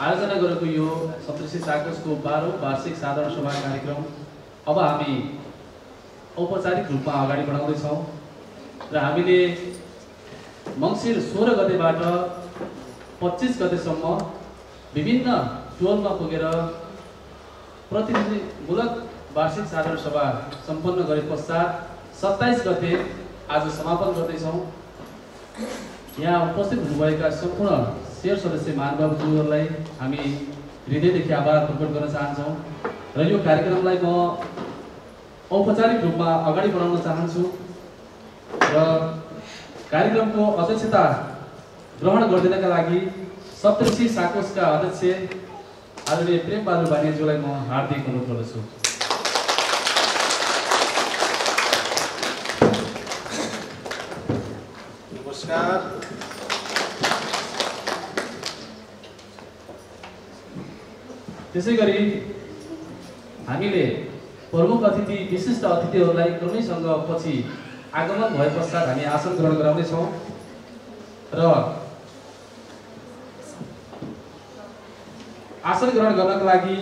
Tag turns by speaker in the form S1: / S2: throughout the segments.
S1: आयोजना गरेको यो सप्तऋषि साकोसको 12औं वार्षिक साधारण सभा कार्यक्रम अब हामी औपचारिक रूपमा अगाडि बढाउँदैछौँ र हामीले मङ्सिर 16 गतेबाट 25 गतेसम्म विभिन्न टोलमा पुगेर प्रतिनिधिमूलक वार्षिक साधारण सभा सम्पन्न गरे पश्चात 27 गते आज समापन गर्दैछौँ। यहाँ उपस्थित हुनुभएका सम्पूर्ण शेर सदस्य महानुभावज्यूहरूलाई हामी हृदयदेखि आभार प्रकट गर्न चाहन्छौँ र यो कार्यक्रमलाई म औपचारिक रूपमा अगाडि बढाउन चाहन्छु र कार्यक्रमको अध्यक्षता ग्रहण गरिदिनका लागि सप्तऋषि साकोसका अध्यक्ष आदरणीय प्रेमबहादुर बानियाज्यूलाई म हार्दिक अनुरोध गर्दछु।
S2: नमस्कार।
S1: त्यसैगरी हामीले प्रमुख अतिथि विशिष्ट अतिथिहरूलाई क्रमैसँग पछि आगमन भए पश्चात हामी आसन ग्रहण गराउनेछौँ र आसन ग्रहण गर्नका लागि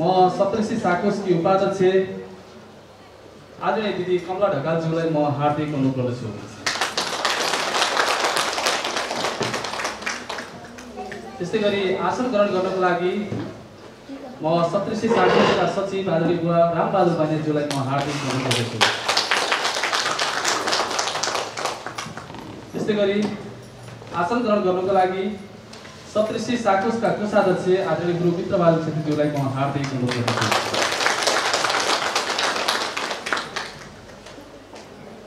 S1: म सप्तऋषि साकोसकी उपाध्यक्ष आदरणीय दिदी कमला ढकालज्यूलाई म हार्दिक अनुरोध गर्दछु। त्यस्तै गरी आसन ग्रहण गर्नको लागि म सप्तऋषि साकोसका सचिव आदरणीय बुवा रामबहादुर बानियाज्यूलाई म हार्दिक अनुरोध गर्दछु। त्यस्तै गरी आसन ग्रहण गर्नको लागि सप्तऋषि साकोसका कोषाध्यक्ष आदरणीय गुरु मित्रबहादुर छेत्रीज्यूलाई म हार्दिक अनुरोध गर्दछु।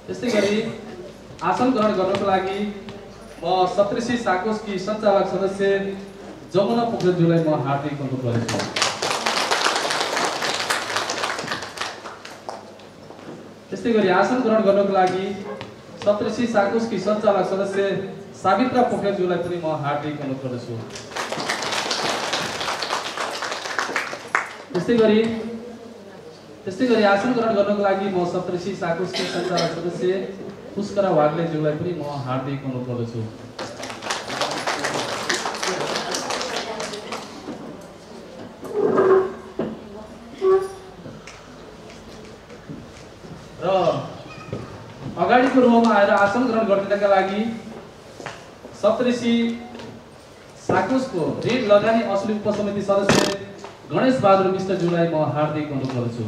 S1: त्यस्तै गरी आसन ग्रहण गर्नको लागि म सप्तऋषि साकोसकी सञ्चालक सदस्य जमुना पोखरेलज्यूलाई म हार्दिक अनुरोध गर्दछु। त्यस्तै गरी आसन ग्रहण गर्नको लागि सप्तऋषि साकोसकी सञ्चालक सदस्य सावित्रा पोखरेलज्यूलाई पनि म हार्दिक अनुरोध गर्दछु। त्यस्तै गरी आसन ग्रहण गर्नको लागि म सप्तऋषि साकोसकी सञ्चालक सदस्य पुष्करा वाग्लेज्यूलाई पनि म हार्दिक अनुरोध गर्दछु। र अगाडिको रोमा आएर आसन ग्रहण गरिदिनका लागि सप्तऋषि साकोसको ऋण लगानी असुली उपसमिति सदस्य गणेश बहादुर मिश्रज्यूलाई म हार्दिक अनुरोध गर्दछु।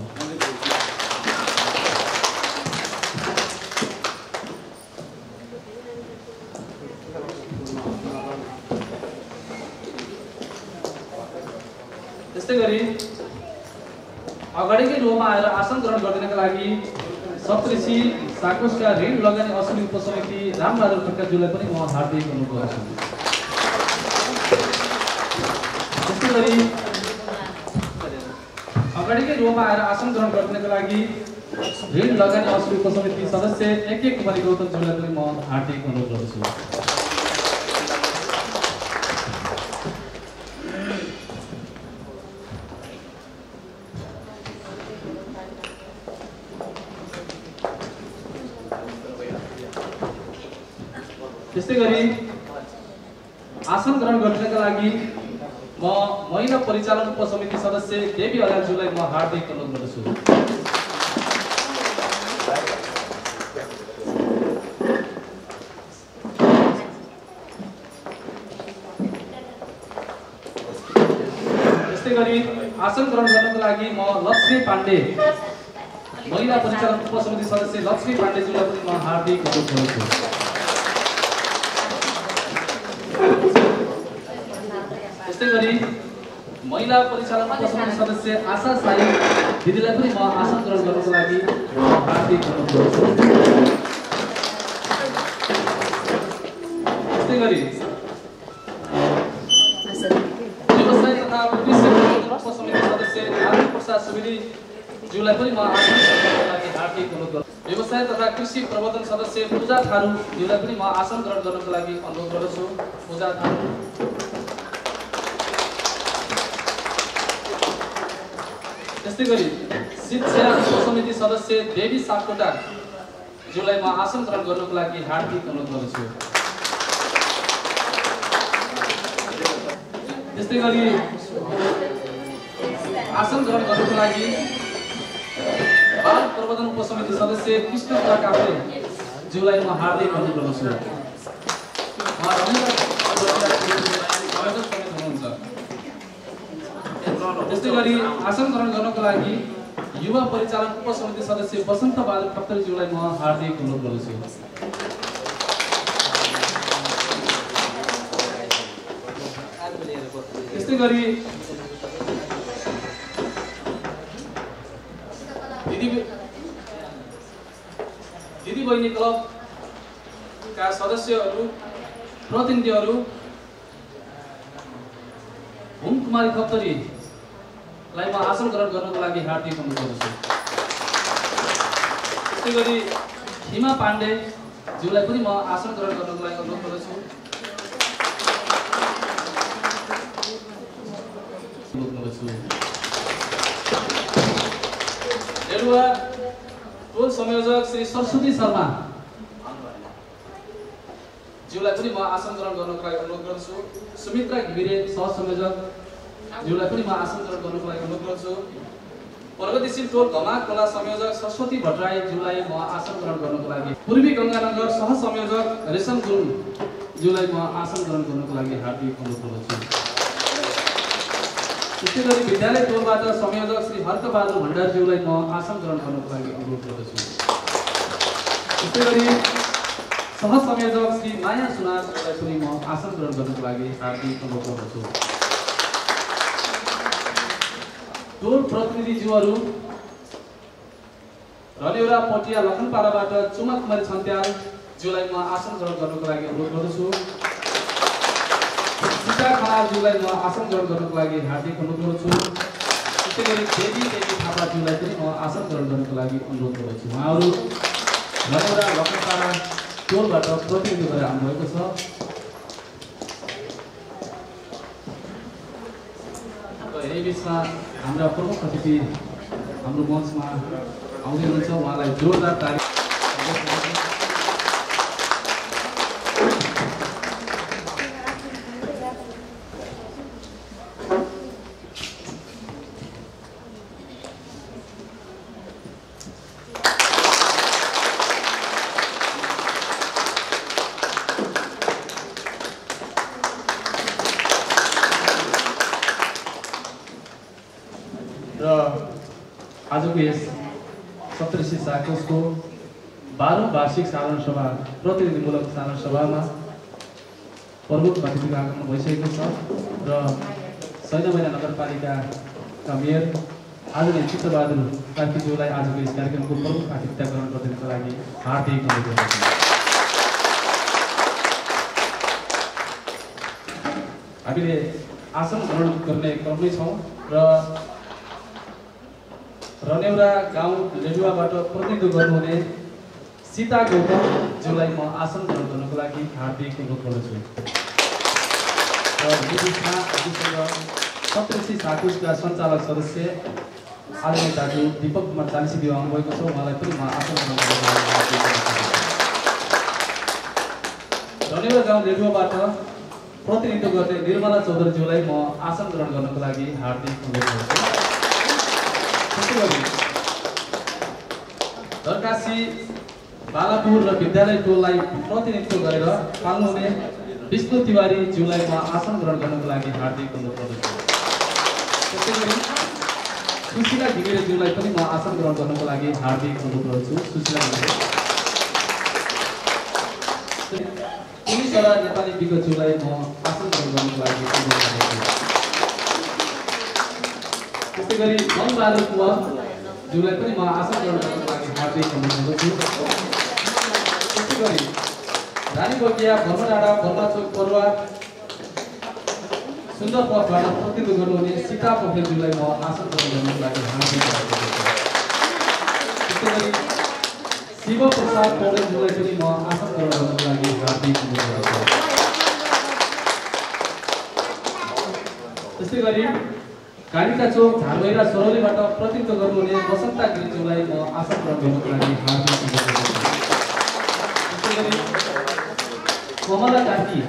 S1: त्यस्तै गरी अगाडिकै रोमा आएर आसन ग्रहण गरिदिनका लागि सप्तऋषि साकोसका ऋण लगानी असुली उपसमिति रामबहादुर खड्काज्यूलाई पनि म हार्दिक अनुरोध गर्दछु। त्यस्तै गरी अगाडिकै रोमा आएर आसन ग्रहण गरिदिनका लागि ऋण लगानी असुली उपसमिति सदस्य एक कुमारी गौतमज्यूलाई पनि म हार्दिक अनुरोध गर्दछु। त्यस्तै गरी आसन ग्रहण गर्नका लागि म महिला परिचालन उपसमिति सदस्य देवी अलालज्यूलाई म हार्दिक अनुरोध गर्दछु। त्यस्तै गरी आसन ग्रहण गर्नका लागि म लक्ष्मी पाण्डे महिला परिचालन उपसमिति सदस्य लक्ष्मी पाण्डेज्यूलाई पनि म हार्दिक अनुरोध गर्दछु। त्यस्तै गरी महिला परिचालन उपसमिति सदस्य आशा साई दिदीलाई पनि म आसन ग्रहण गर्नको लागि हार्दिक अनुरोध गर्दछु। त्यस्तै गरी व्यवसाय तथा कृषि उपसमिति सदस्य आनन्द प्रसाद सुवेदी ज्यूलाई पनि म आसन ग्रहणको लागि हार्दिक अनुरोध गर्दछु। व्यवसाय तथा कृषि प्रबन्धन सदस्य पूजा थारू ज्यूलाई पनि म आसन ग्रहण गर्नको लागि अनुरोध गर्दछु। पूजा थारू। त्यस्तै गरी शिक्षा उपसमिति सदस्य देवी सापकोटा ज्यूलाई म आसन ग्रहण गर्नको लागि हार्दिक अनुरोध गर्दछु। त्यस्तै गरी आसन ग्रहण गर्नको लागि बाल प्रबन्धन उपसमिति सदस्य कृष्ण कुमार काफ्ले ज्यूलाई म हार्दिक अनुरोध गर्दछु। त्यस्तै गरी आसन ग्रहण गर्नको लागि युवा परिचालन उपसमिति सदस्य बसन्त बहादुर खत्रीज्यूलाई म हार्दिक अनुरोध गर्दछु। त्यस्तै गरी दिदी बहिनी क्लबका सदस्यहरू प्रतिनिधिहरू हुम कुमारी खत्रीलाई म आसन ग्रहण गर्नको लागि हार्दिक अनुरोध गर्दछु। त्यस्तै गरी हिमा पाण्डे ज्यूलाई पनि म आसन ग्रहण गर्नको लागि अनुरोध गर्दछु। रेडुवा टोल संयोजक श्री सरस्वती शर्मा ज्यूलाई पनि म आसन ग्रहण गर्नको लागि अनुरोध गर्दछु। सुमित्रा घिमिरे सह संयोजक ज्यूलाई पनि म आसन ग्रहण गर्नको लागि अनुरोध गर्छु। प्रगतिशील टोल घमा खोला संयोजक सरस्वती भट्टराई ज्यूलाई म आसन ग्रहण गर्नको लागि, पूर्वी गङ्गानगर सह संयोजक रेशम गुरुङ ज्यूलाई म आसन ग्रहण गर्नको लागि हार्दिक अनुरोध गर्दछु। त्यस्तै गरी विद्यालय टोलबाट संयोजक श्री हर्कबहादुर भण्डारज्यूलाई म आसन ग्रहण गर्नको लागि अनुरोध गर्दछु। त्यस्तै गरी सह संयोजक श्री माया सुनारलाई पनि म आसन ग्रहण गर्नको लागि हार्दिक अनुरोध गर्दछु। टोल प्रतिनिधिज्यूहरू रनेउरा पटिया लखनपाडाबाट चुमा कुमारी छन्त्याल ज्यूलाई म आसन ग्रहण गर्नको लागि अनुरोध गर्दछु। सीता खनाल ज्यूलाई म आसन ग्रहण गर्नको लागि हार्दिक अनुरोध गर्छु। त्यसै गरी देवी थापा ज्यूलाई पनि म आसन ग्रहण गर्नको लागि अनुरोध गर्दछु। उहाँहरू रनेउरा लखनपाडा टोलबाट प्रतिनिधि भएर आउनुभएको छ। यही बिचमा हाम्रा प्रमुख अतिथि हाम्रो मञ्चमा आउँदै हुनुहुन्छ, उहाँलाई जोरदार ताली। आजको यस सप्तऋषि साकोसको 12औं वार्षिक साधारण सभा प्रतिनिधिमूलक साधारण सभामा प्रमुख अतिथिको आगमन भइसकेको छ र सैनामैना नगरपालिकाका मेयर आदरणीय चित्तबहादुर कार्कीज्यूलाई आजको यस कार्यक्रमको प्रमुख आतिथ्यता ग्रहण गरिदिनको लागि हार्दिक अनुरोध गर्दछु। हामीले आसन ग्रहण गर्ने क्रममै छौँ र रनेउरा गाउँ रेडुवाबाट प्रतिनिधित्व गर्नुहुने सीता गौतम ज्यूलाई म आसन ग्रहण गर्नको लागि हार्दिक अनुरोध गर्दछु। र विदेशमा सप्तऋषि साकुसका सञ्चालक सदस्य आदरणीय दाजु दीपक कुमार चालिसीज्यू आउनुभएको छ, उहाँलाई पनि म आसन ग्रहण गर्नको लागि हार्दिक अनुरोध गर्दछु। रनेउरा गाउँ रेडुवाबाट प्रतिनिधित्व गर्ने निर्मला चौधरीज्यूलाई म आसन ग्रहण गर्नको लागि हार्दिक अनुरोध गर्दछु। दरकासी बालापुर र विद्यालय टोललाई प्रतिनिधित्व गरेर पाल्नुहुने विष्णु तिवारी ज्यूलाई म आसन ग्रहण गर्नको लागि हार्दिक अनुरोध गर्दछु। त्यसै गरी सुशीला घिमिरे ज्यूलाई पनि म आसन ग्रहण गर्नको लागि हार्दिक अनुरोध गर्छु। सुशीला घिमिरे पुलिसवाला नेपाली विज्ञ ज्यूलाई म आसन ग्रहण गर्नको लागि अनुरोध गर्दछु। त्यसै गरी मनबहादुर कुँवर ज्यूलाई पनि म आसन ग्रहण गर्नको लागि हार्दिक अनुरोध गर्दछु। त्यसै गरी रानी बगिया भर्मडाँडा भर्माचोक परुवा सुन्दरपथबाट प्रतिनिधित्व गर्नुहुने सीता पोखरेलज्यूलाई म आसन ग्रहण गर्नको लागि हार्दिक अनुरोध गर्दछु। त्यसै गरी शिव प्रसाद पौडेलज्यूलाई पनि म आसन ग्रहण गर्नको लागि हार्दिक अनुरोध गर्दछु। त्यसै गरी कालिका चोक झारबैरा सरौलीबाट प्रतिनिधित्व गर्नुहुने बसन्ता गिरिज्यूलाई म आसन ग्रहण गर्नको लागि हार्दिक अनुरोध गर्दछु। त्यसै गरी कमला कार्की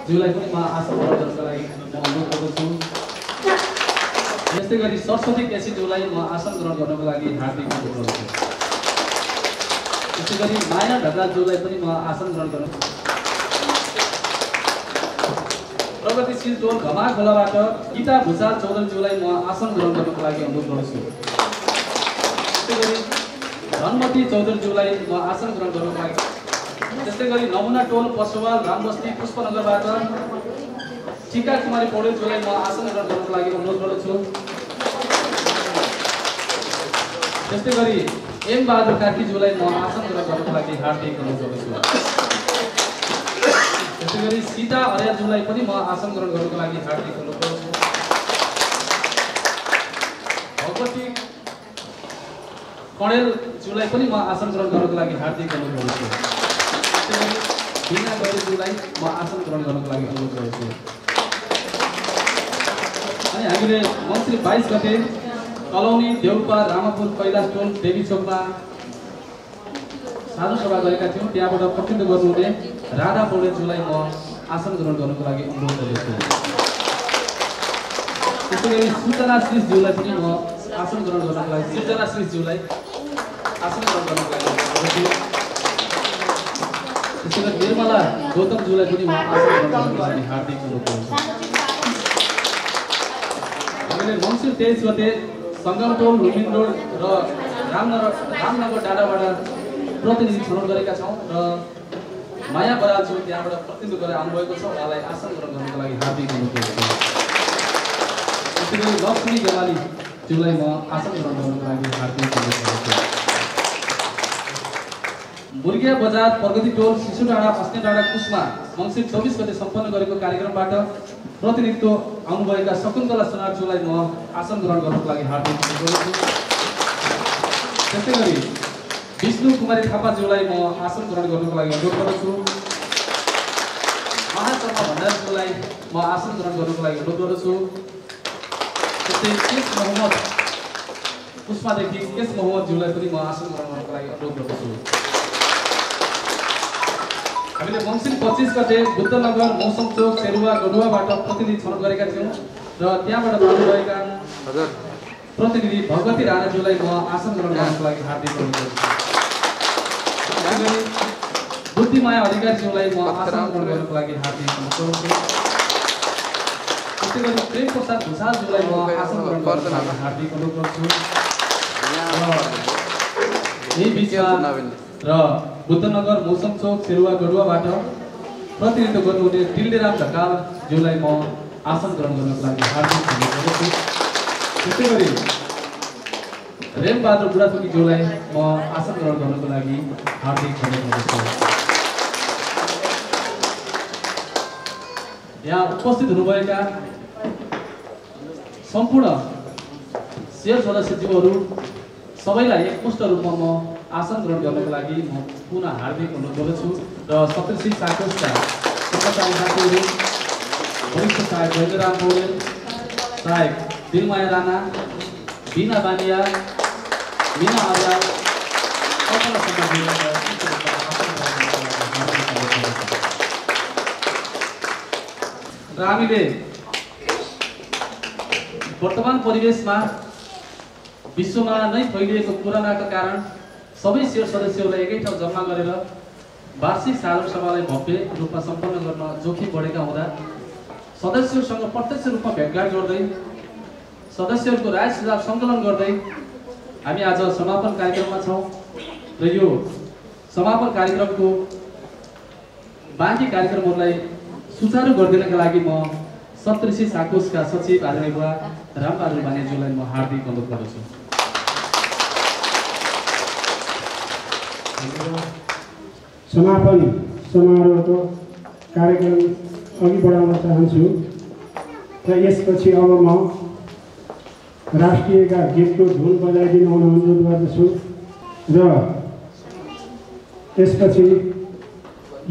S1: ज्यूलाई पनि म आसन ग्रहण गर्नका लागि अनुरोध गर्दछु। यस्तै गरी सरस्वती केसी ज्यूलाई म आसन ग्रहण गर्नको लागि हार्दिक अनुरोध गर्दछु। त्यसै गरी माया ढकाल ज्यूलाई पनि म आसन ग्रहण गर्न प्रगतिशील टोल घमा खोलाबाट गीता भुषाल चौधरीज्यूलाई म आसन ग्रहण गर्नको लागि अनुरोध गर्दछु। त्यसै गरी धनमती चौधरीज्यूलाई म आसन ग्रहण गर्नको लागि त्यस्तै गरी नमुना टोल पशुवाल रामबस्ती पुष्पनगरबाट टिका कुमारी पौडेलज्यूलाई म आसन ग्रहण गर्नको लागि अनुरोध गर्दछु। त्यस्तै गरी एम बहादुर कार्कीज्यूलाई म आसन ग्रहण गर्नको लागि हार्दिक अनुरोध गर्दछु। त्यसै गरी सीता अर्यालज्यूलाई पनि म आसन ग्रहण गर्नको लागि हार्दिक अनुरोध गर्दछु। भगवती कणेलज्यूलाई पनि म आसन ग्रहण गर्नको लागि हार्दिक अनुरोध गर्दछु। त्यसै गरी बिना गौरीज्यूलाई म आसन ग्रहण गर्नको लागि अनुरोध गर्दछु। अनि हामीले मङ्सिर 22 गते कलौनी देउपा रामापुर कैलाश टोल देवी चोकमा साधु सभा गरेका थियौँ। त्यहाँबाट प्रतिनिधित्व गर्नुहुने राधा पौडेलज्यूलाई म आसन ग्रहण गर्नको लागि अनुरोध गर्दछु। त्यसै गरी सूचना श्रीज्यूलाई पनि म आसन ग्रहण गर्नको लागि सूचना श्रीज्यूलाई आसन ग्रहण गर्नको लागि अनुरोध गर्दछु। त्यसै गरी निर्मला गौतमज्यूलाई पनि म आसन ग्रहण गर्नको लागि हार्दिक अनुरोध गर्दछु। हामीले मङ्सिर 23 गते सङ्गम टोल लुम्बिनी रोड र रामनगर डाँडाबाट प्रतिनिधि छनौट गरेका छौँ र माया बरालज्यू त्यहाँबाट प्रतिनिधित्व गरेर आउनुभएको छ। उहाँलाई आसन ग्रहण गर्नको लागि हार्दिक अनुरोध गर्दछु। त्यसै गरी लक्ष्मी गेवालीज्यूलाई म आसन ग्रहण गर्नको लागि हार्दिक अनुरोध गर्दछु। मुर्गिया बजार प्रगति टोल शिशु डाँडा अस्ने डाँडा कुसमा मङ्सिर 24 गते सम्पन्न गरेको कार्यक्रमबाट प्रतिनिधित्व आउनुभएका शकुन्तला सुनारज्यूलाई म आसन ग्रहण गर्नको लागि हार्दिक अनुरोध गर्दछु। त्यसै गरी विष्णु कुमारी थापाज्यूलाई म आसन ग्रहण गर्नको लागि अनुरोध गर्दछु। महाशर्मा भण्डारीज्यूलाई म आसन ग्रहण गर्नको लागि अनुरोध गर्दछु। त्यस्तै केस मोहम्मद कुसमादेखि केस मोहम्मदज्यूलाई पनि म आसन ग्रहण गर्नको लागि अनुरोध गर्दछु। हामीले मङ्सिर 25 गते बुद्धनगर मौसम चोक सेरुवा गडुवाबाट प्रतिनिधि छनौट गरेका थियौँ र त्यहाँबाट आउनुभएका प्रतिनिधि भगवती राणाज्यूलाई म आसन ग्रहण गर्नको लागि हार्दिक अनुरोध गर्दछु। बुद्धिमाया अधिकारीज्यूलाई म आसन ग्रहण गर्नको लागि हार्दिक अनुरोध गर्दछु। त्यसै गरी प्रेम प्रसाद भुषालज्यूलाई म आसन ग्रहण गर्नको लागि हार्दिक अनुरोध गर्छु। यही बिचमा र बुद्धनगर मौसम चोक सेरुवा गडुवाबाट प्रतिनिधित्व गर्नुहुने दिल्लीराम ढकालज्यूलाई म आसन ग्रहण गर्नको लागि हार्दिक अनुरोध गर्दछु। त्यसै गरी रेम बहादुर बुढाथोकीज्यूलाई म आसन ग्रहण गर्नको लागि हार्दिक अनुरोध गर्दछु। यहाँ उपस्थित हुनुभएका सम्पूर्ण शेर सदस्यज्यूहरू सबैलाई एकमुष्ट रूपमा म आसन ग्रहण गर्नको लागि म पुनः हार्दिक अनुरोध गर्दछु र सप्तश्री साकोसका कर्मचारी साथीहरू वरिष्ठ सहायक वैद्यराम पौडेल, सहायक दिलमाया राणा, बिना बानिया, मिना अर्याल, कल्पना र हामीले वर्तमान परिवेशमा विश्वमा नै फैलिएको कोरोनाका कारण सबै शेर सदस्यहरूलाई एकै ठाउँ जम्मा गरेर वार्षिक साधारण सभालाई भव्य रूपमा सम्पन्न गर्न जोखिम बढेका हुँदा सदस्यहरूसँग प्रत्यक्ष रूपमा भेटघाट गर्दै सदस्यहरूको राय सुझाव सङ्कलन गर्दै हामी आज समापन कार्यक्रममा छौँ र यो समापन कार्यक्रमको बाँकी कार्यक्रमहरूलाई सुचारू गरिदिनका लागि म सप्तऋषि साकोसका सचिव आदरणीय बुवा रामबहादुर बानियाज्यूलाई म हार्दिक अनुरोध गर्दछु।
S2: समापन समारोहको कार्यक्रम अघि बढाउन चाहन्छु र यसपछि अब म राष्ट्रियका गीतको धुन बजाइदिनु हुन अनुरोध गर्दछु र त्यसपछि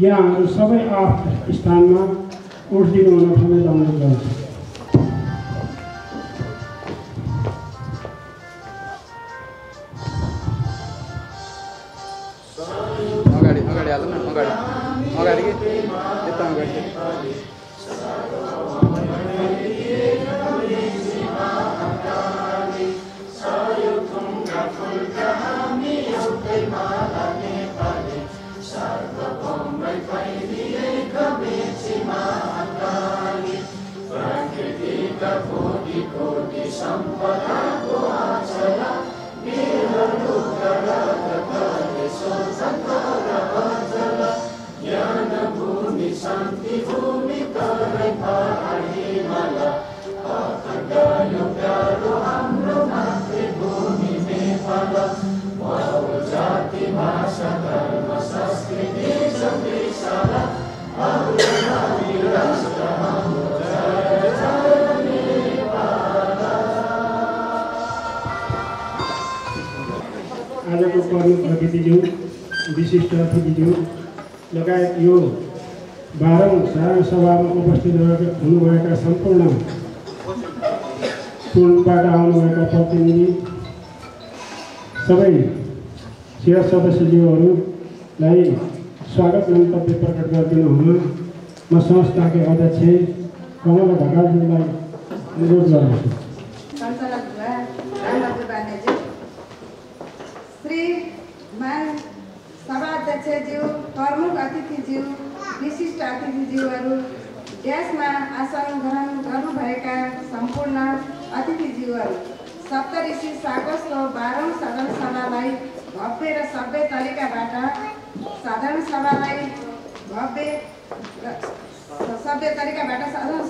S2: यहाँहरू सबै आफ्नो स्थानमा उठिदिनु हुन समेत अनुरोध गर्छु।
S3: अगाडि हाल्नु न, अगाडि के यता अगाडि
S2: आजको प्रमुख अतिथिज्यू विशिष्ट अतिथिज्यू लगायत यो 12औं साधारण सभामा उपस्थित हुनुभएका सम्पूर्ण टोलबाट आउनुभएका प्रतिनिधि सबै सेयर सदस्यज्यूहरूलाई स्वागत मन्तव्य प्रकट गरिदिनु हुन म संस्थाका अध्यक्ष कमला ढकालज्यूलाई अनुरोध गर्दछु।
S3: श्रीमान सभाध्यक्षज्यू, प्रमुख अतिथिज्यू, विशिष्ट अतिथिज्यूहरू, देशमा आसन ग्रहण गर्नुभएका सम्पूर्ण अतिथिज्यूहरू, सप्तऋषि साकोसको 12औं साधारण सभालाई भव्य र सभ्य तरिकाबाट साधारण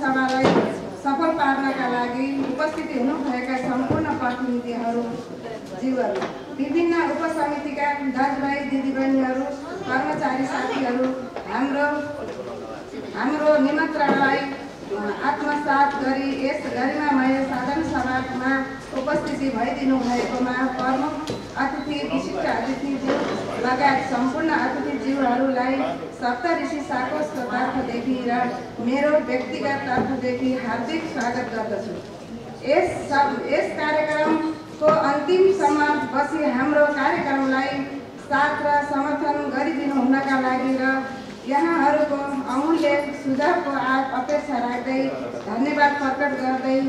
S3: सभालाई सफल पार्नका लागि उपस्थित हुनुभएका सम्पूर्ण प्रतिनिधिहरू, जीवहरू, विभिन्न उपसमितिका दाजुभाइ दिदीबहिनीहरू, कर्मचारी साथीहरू, हाम्रो निमन्त्रणलाई आत्मसात गरी यस गरिमामय साधारण सभामा उपस्थिति भइदिनु भएकोमा प्रमुख अतिथि, विशिष्ट अतिथिज्यू लगायत सम्पूर्ण अतिथिज्यूहरूलाई सप्तऋषि साकोसको तर्फदेखि र मेरो व्यक्तिगत तर्फदेखि हार्दिक स्वागत गर्दछु। यस कार्यक्रमको अन्तिमसम्म बसी हाम्रो कार्यक्रमलाई साथ र समर्थन गरिदिनु हुनका लागि र यहाँहरूको अमूल्य सुझावको अपेक्षा राख्दै धन्यवाद प्रकट गर्दै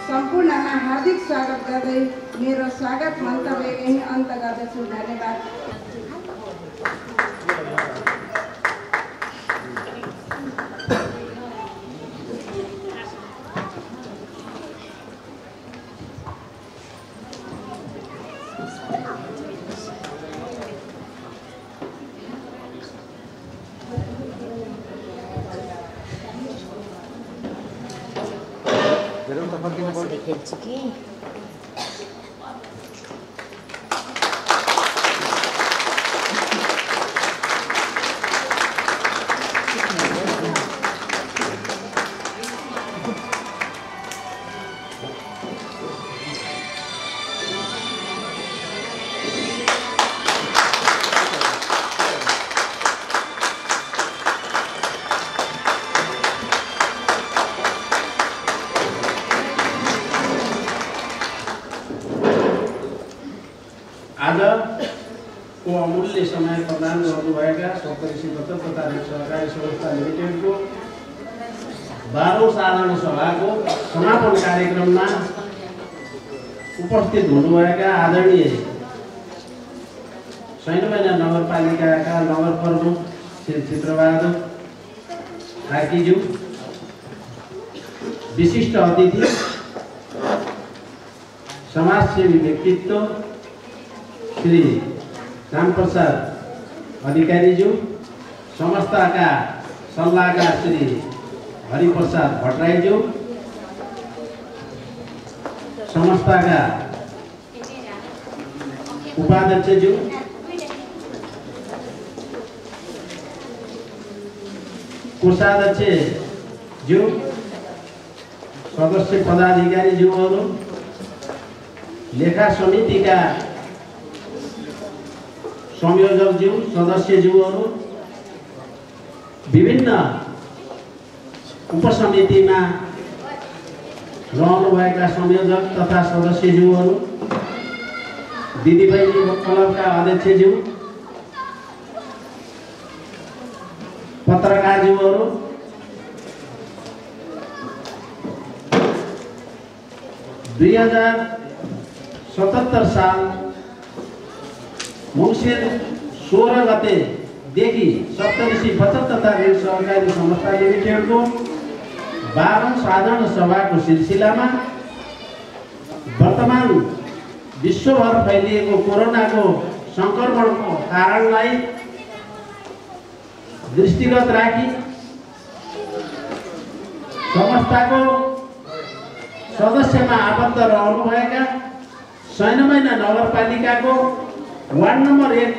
S3: सम्पूर्णमा हार्दिक स्वागत गर्दै मेरो स्वागत मन्तव्य यही अन्त गर्दछु। धन्यवाद।
S1: आजको अमूल्य समय प्रदान गर्नुभएका सप्तऋषि बचत तथा ऋण सहकारी संस्था लिमिटेडको 12औं साधारण सभाको समापन कार्यक्रममा उपस्थित हुनुभएका आदरणीय सैनमैना नगरपालिकाका नगर प्रमुख श्री चित्रबहादुर कार्कीज्यू, विशिष्ट अतिथि, समाजसेवी व्यक्तित्व श्री रामप्रसाद अधिकारीज्यू, संस्थाका सल्लाहकार श्री हरिप्रसाद भट्टराईज्यू, संस्थाका उपाध्यक्षज्यू, कोषाध्यक्षज्यू, सदस्य पदाधिकारीज्यूहरू, लेखा समितिका संयोजकज्यू, सदस्यज्यूहरू, विभिन्न उपसमितिमा रहनुभएका संयोजक तथा सदस्यज्यूहरू, दिदीबहिनी क्लबका अध्यक्षज्यू, पत्रकारज्यूहरू, दुई 2077 साल मङ्सिर 16 गतेदेखि सप्तऋषि बचत तथा ऋण सहकारी संस्था लिमिटेडको 12औं साधारण सभाको सिलसिलामा
S4: वर्तमान विश्वभर फैलिएको कोरोनाको संक्रमणको कारणलाई दृष्टिगत राखी संस्थाको सदस्यमा आबद्ध रहनुभएका सैनमैना नगरपालिकाको वार्ड नम्बर 1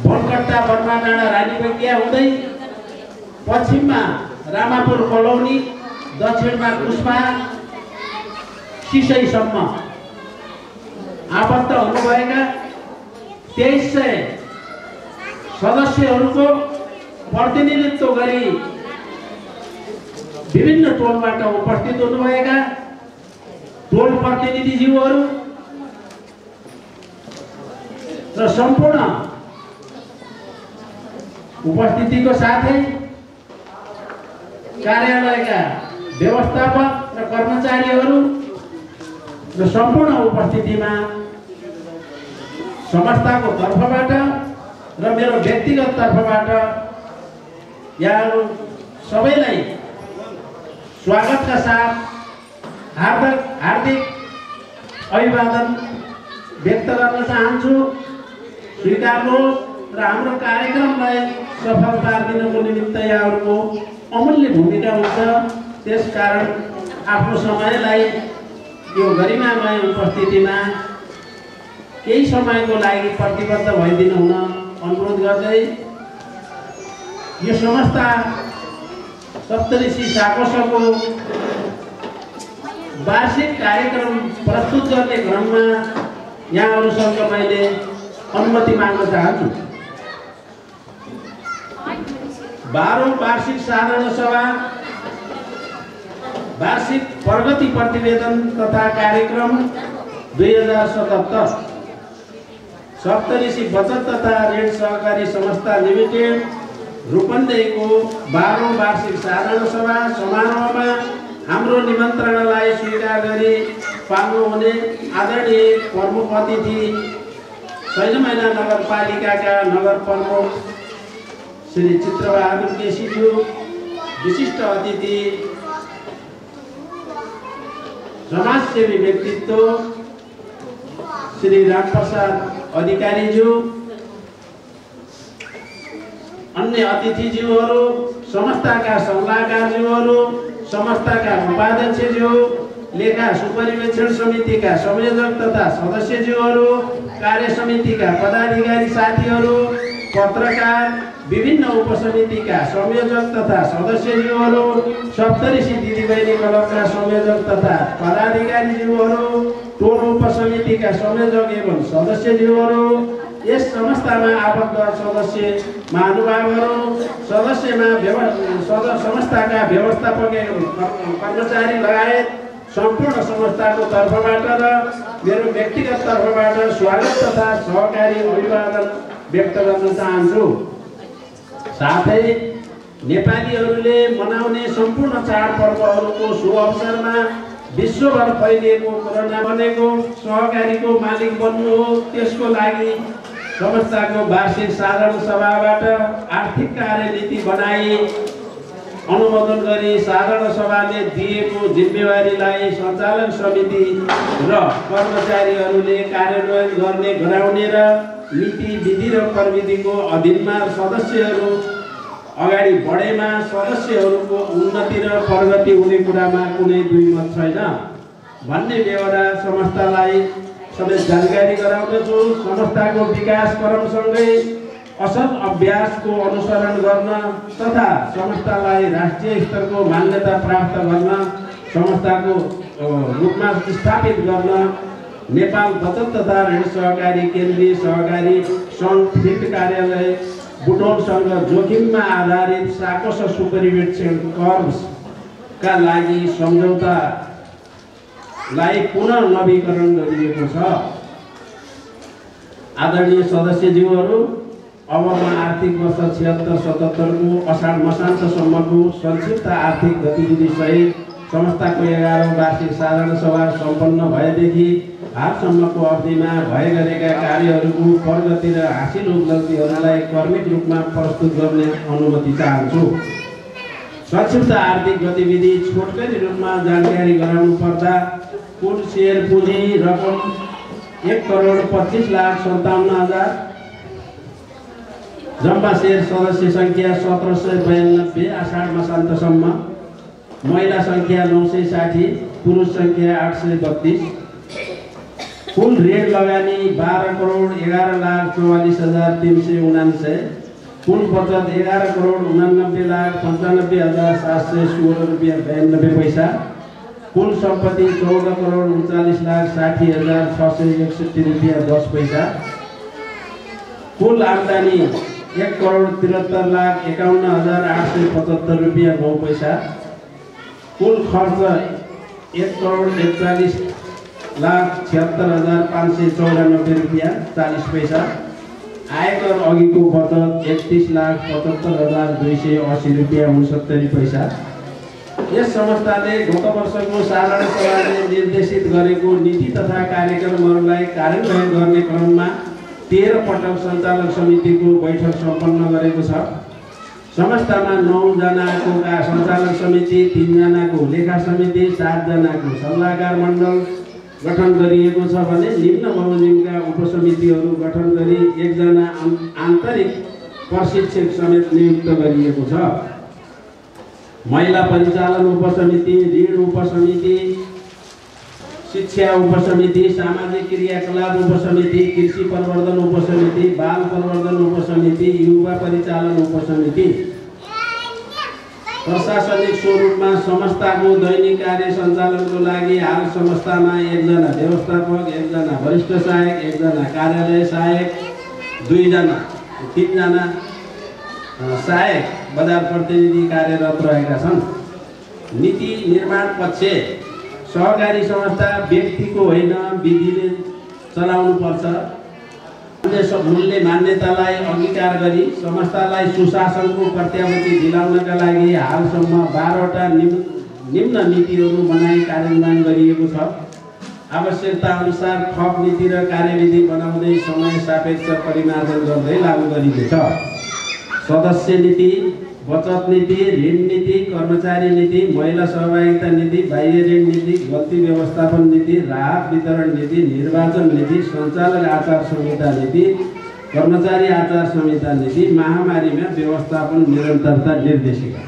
S4: बनकट्टा बर्माडाँडा रानीबगिया हुँदै पश्चिममा रामापुर कलोनी, दक्षिणमा कुस्मा सिसैसम्म आबद्ध हुनुभएका 2300 सदस्यहरूको प्रतिनिधित्व गरी विभिन्न टोलबाट उपस्थित हुनुभएका टोल प्रतिनिधिज्यूहरू र सम्पूर्ण उपस्थितिको साथै कार्यालयका व्यवस्थापक र कर्मचारीहरू र सम्पूर्ण उपस्थितिमा संस्थाको तर्फबाट र मेरो व्यक्तिगत तर्फबाट यहाँहरू सबैलाई स्वागतका साथ हार्दिक अभिवादन व्यक्त गर्न चाहन्छु। स्वीकार्नुहोस् र हाम्रो कार्यक्रमलाई सफल पारिदिनको निमित्त यहाँहरूको अमूल्य भूमिका हुन्छ। त्यसकारण आफ्नो समयलाई यो गरिमामय उपस्थितिमा केही समयको लागि प्रतिबद्ध भइदिनु हुन अनुरोध गर्दै यो संस्था सप्तऋषि साकोसको वार्षिक कार्यक्रम प्रस्तुत गर्ने क्रममा यहाँहरूसँग मैले अनुमति माग्न चाहन्छु। 12औं वार्षिक साधारण सभा वार्षिक प्रगति प्रतिवेदन तथा कार्यक्रम 2077 सप्तऋषि बचत तथा ऋण सहकारी संस्था लिमिटेड रूपन्देहीको 12औं वार्षिक साधारण सभा समारोहमा हाम्रो निमन्त्रणालाई स्वीकार गरी पाल्नुहुने आदरणीय प्रमुख अतिथि सैनमैना नगरपालिकाका नगर प्रमुख श्री चित्रबहादुर केसीज्यू, विशिष्ट अतिथि समाजसेवी व्यक्तित्व श्री रामप्रसाद अधिकारीज्यू, अन्य अतिथिज्यूहरू, संस्थाका सल्लाहकारज्यूहरू, संस्थाका उपाध्यक्षज्यू, लेखा सुपरिवेक्षण समितिका संयोजक तथा सदस्यज्यूहरू, कार्य समितिका पदाधिकारी साथीहरू, पत्रकार, विभिन्न उपसमितिका संयोजक तथा सदस्यज्यूहरू, सप्तऋषि दिदीबहिनी क्लबका संयोजक तथा पदाधिकारीज्यूहरू, टोल उपसमितिका संयोजक एवं सदस्यज्यूहरू, यस संस्थामा आबद्ध सदस्य महानुभावहरू, संस्थाका व्यवस्थापक एवं कर्मचारी लगायत सम्पूर्ण संस्थाको तर्फबाट र मेरो व्यक्तिगत तर्फबाट स्वागत तथा सहकारी अभिवादन व्यक्त गर्न चाहन्छु। साथै नेपालीहरूले मनाउने सम्पूर्ण चाडपर्वहरूको शुभ अवसरमा विश्वभर फैलिएको कोरोना बनेको सहकारीको मालिक बन्नु हो। त्यसको लागि संस्थाको वार्षिक साधारण सभाबाट आर्थिक कार्यनीति बनाई अनुमोदन गरी साधारण सभाले दिएको जिम्मेवारीलाई सञ्चालन समिति र कर्मचारीहरूले कार्यान्वयन गर्ने गराउने र नीति विधि र प्रविधिको अधीनमा सदस्यहरू अगाडि बढेमा सदस्यहरूको उन्नति र प्रगति हुने कुरामा कुनै दुई मत छैन भन्ने बेहोरा संस्थालाई सबै जानकारी गराउँदछु। संस्थाको विकास क्रमसँगै असल अभ्यासको अनुसरण गर्न तथा संस्थालाई राष्ट्रिय स्तरको मान्यता प्राप्त गर्न संस्थाको रूपमा स्थापित गर्न नेपाल बचत तथा ऋण सहकारी केन्द्रीय सहकारी सङ्घ फिल्ड कार्यालय बुटोलसँग जोखिममा आधारित साकोस सुपरिवेक्षण कर्मका लागि सम्झौतालाई पुनः नवीकरण गरिएको छ। आदरणीय सदस्यज्यूहरू, अब म आर्थिक वर्ष 76-77 को असाढ मसान्तसम्मको संक्षिप्त आर्थिक गतिविधि सहित संस्थाको 11औं वार्षिक साधारण सभा सम्पन्न भएदेखि हालसम्मको अवधिमा भए गरेका कार्यहरूको प्रगति र हासिल उपलब्धिहरूलाई क्रमिक रूपमा प्रस्तुत गर्ने अनुमति चाहन्छु। संक्षिप्त आर्थिक गतिविधि छोटकरी रूपमा जानकारी गराउनु पर्दा कुल शेयर पुँजी रकम 1,25,57,000। जम्मा शेयर सदस्य संख्या 1792 आषाढ मसान्तसम्म। महिला संख्या 960, पुरुष संख्या 832। कुल ऋण लगानी 12,11,44,399। कुल बचत 11,89,95,716 रुपैयाँ 92 पैसा। कुल सम्पत्ति 14,39,60,661 रुपैयाँ 10 पैसा। कुल आमदानी 1,73,51,875 रुपैयाँ 9 पैसा। कुल खर्च 1,41,76,594 रुपैयाँ 40 पैसा। आयकर अघिको बचत 31,75,280 रुपैयाँ 69 पैसा। यस संस्थाले गत वर्षको साधारण सभाले निर्देशित गरेको नीति तथा कार्यक्रमहरूलाई कार्यान्वयन गर्ने क्रममा 13 पटक सञ्चालक समितिको बैठक सम्पन्न गरेको छ। संस्थामा 9 जनाको सञ्चालक समिति, 3 जनाको लेखा समिति, 7 जनाको सल्लाहकार मण्डल गठन गरिएको छ भने निम्न बमोजिमका उपसमितिहरू गठन गरी 1 जना आन्तरिक प्रशिक्षक समेत नियुक्त गरिएको छ। महिला परिचालन उपसमिति, ऋण उपसमिति, शिक्षा उपसमिति, सामाजिक क्रियाकलाप उपसमिति, कृषि प्रवर्धन उपसमिति, बाल प्रवर्धन उपसमिति, युवा परिचालन उपसमिति। प्रशासनिक स्वरूपमा संस्थाको दैनिक कार्य सञ्चालनको लागि हाल संस्थामा 1 जना व्यवस्थापक, 1 जना वरिष्ठ सहायक, 1 जना कार्यालय सहायक, 2 जना 3 जना सहायक बजार प्रतिनिधि कार्यरत रहेका छन्। नीति निर्माण पक्ष सहकारी संस्था व्यक्तिको होइन, विधिले चलाउनु पर्छ। मूल्य मान्यतालाई अंगीकार गरी संस्थालाई सुशासनको प्रत्याभूति दिलाउनका लागि हालसम्म 12वटा निम्न नीतिहरू बनाई कार्यान्वयन गरिएको छ। आवश्यकता अनुसार थप नीति र कार्यविधि बनाउँदै समय सापेक्ष परिमार्जन गर्दै लागू गरिनेछ। सदस्य नीति, बचत नीति, ऋण नीति, कर्मचारी नीति, महिला सहभागिता नीति, बाह्य ऋण नीति, गल्ती व्यवस्थापन नीति, राहत वितरण नीति, निर्वाचन नीति, सञ्चालक आचार संहिता नीति, कर्मचारी आचार संहिता नीति, महामारीमा व्यवस्थापन निरन्तरता निर्देशिका।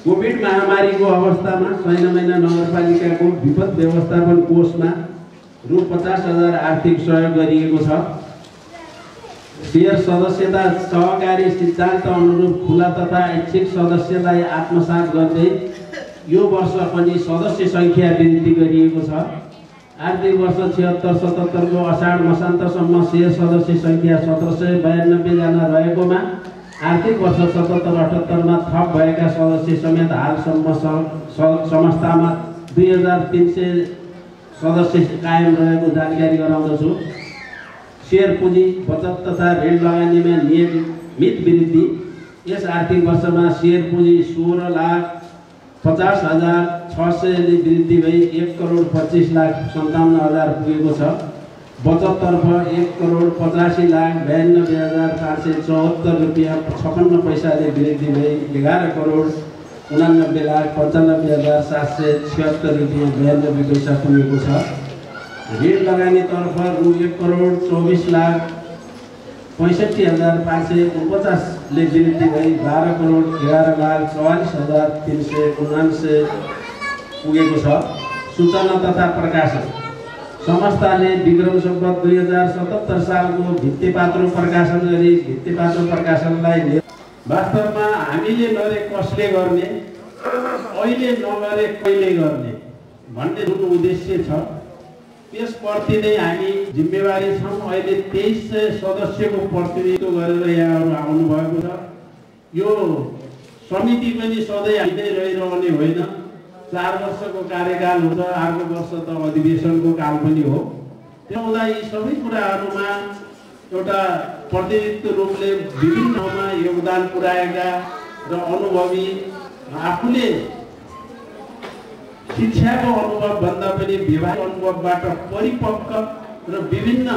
S4: कोभिड महामारीको अवस्थामा सैन्यमैना नगरपालिकाको विपद व्यवस्थापन कोषमा रु 50,000 आर्थिक सहयोग गरिएको छ। शेयर सदस्यता सहकारी सिद्धान्त अनुरूप खुला तथा इच्छुक सदस्यलाई आत्मसात गर्दै यो वर्ष पनि सदस्य संख्या वृद्धि गरिएको छ। आर्थिक वर्ष 76-77 को अषाढ मसान्तसम्म शेयर सदस्य संख्या 1792 जना रहेकोमा आर्थिक वर्ष 77-78 मा थप भएका सदस्य समेत हालसम्म संस्थामा 2300 सदस्य कायम रहेको जानकारी गराउँदछु। शेयर पुँजी, बचत तथा ऋण लगानीमा नियमित वृद्धि। यस आर्थिक वर्षमा शेयर पुँजी 16,50,600 वृद्धि भई 1,25,57,000 पुगेको छ। बचततर्फ 1,85,92,574 रुपैयाँ 56 पैसाले वृद्धि भई 11,89,95,776 रुपैयाँ 92 पैसा पुगेको छ। ऋण लगानीतर्फ रु 1,64,65,549 वृद्धि भई 12,11,44,379 पुगेको छ। सूचना तथा प्रकाशन संस्थाले विक्रम सम्वत 2077 सालको भित्तिपात्र प्रकाशन गरी भित्तिपात्र प्रकाशनलाई वास्तवमा हामीले नरे कसले गर्ने, अहिले नगरे कहिले गर्ने भन्ने जुन उद्देश्य छ त्यसप्रति नै हामी जिम्मेवारी छौँ। अहिले 2300 सदस्यको प्रतिनिधित्व गरेर यहाँहरू आउनुभएको छ। यो समिति पनि सधैँ हामीलाई रहिरहने होइन। 4 वर्षको कार्यकाल हुन्छ, अर्को वर्ष त अधिवेशनको काल पनि हो। त्यो हुँदा यी सबै कुराहरूमा एउटा प्रतिनिधित्व रूपले विभिन्नमा योगदान पुर्याएका र अनुभवी आफूले शिक्षाको अनुभव भन्दा पनि व्यवहारिक अनुभवबाट परिपक्व र विभिन्न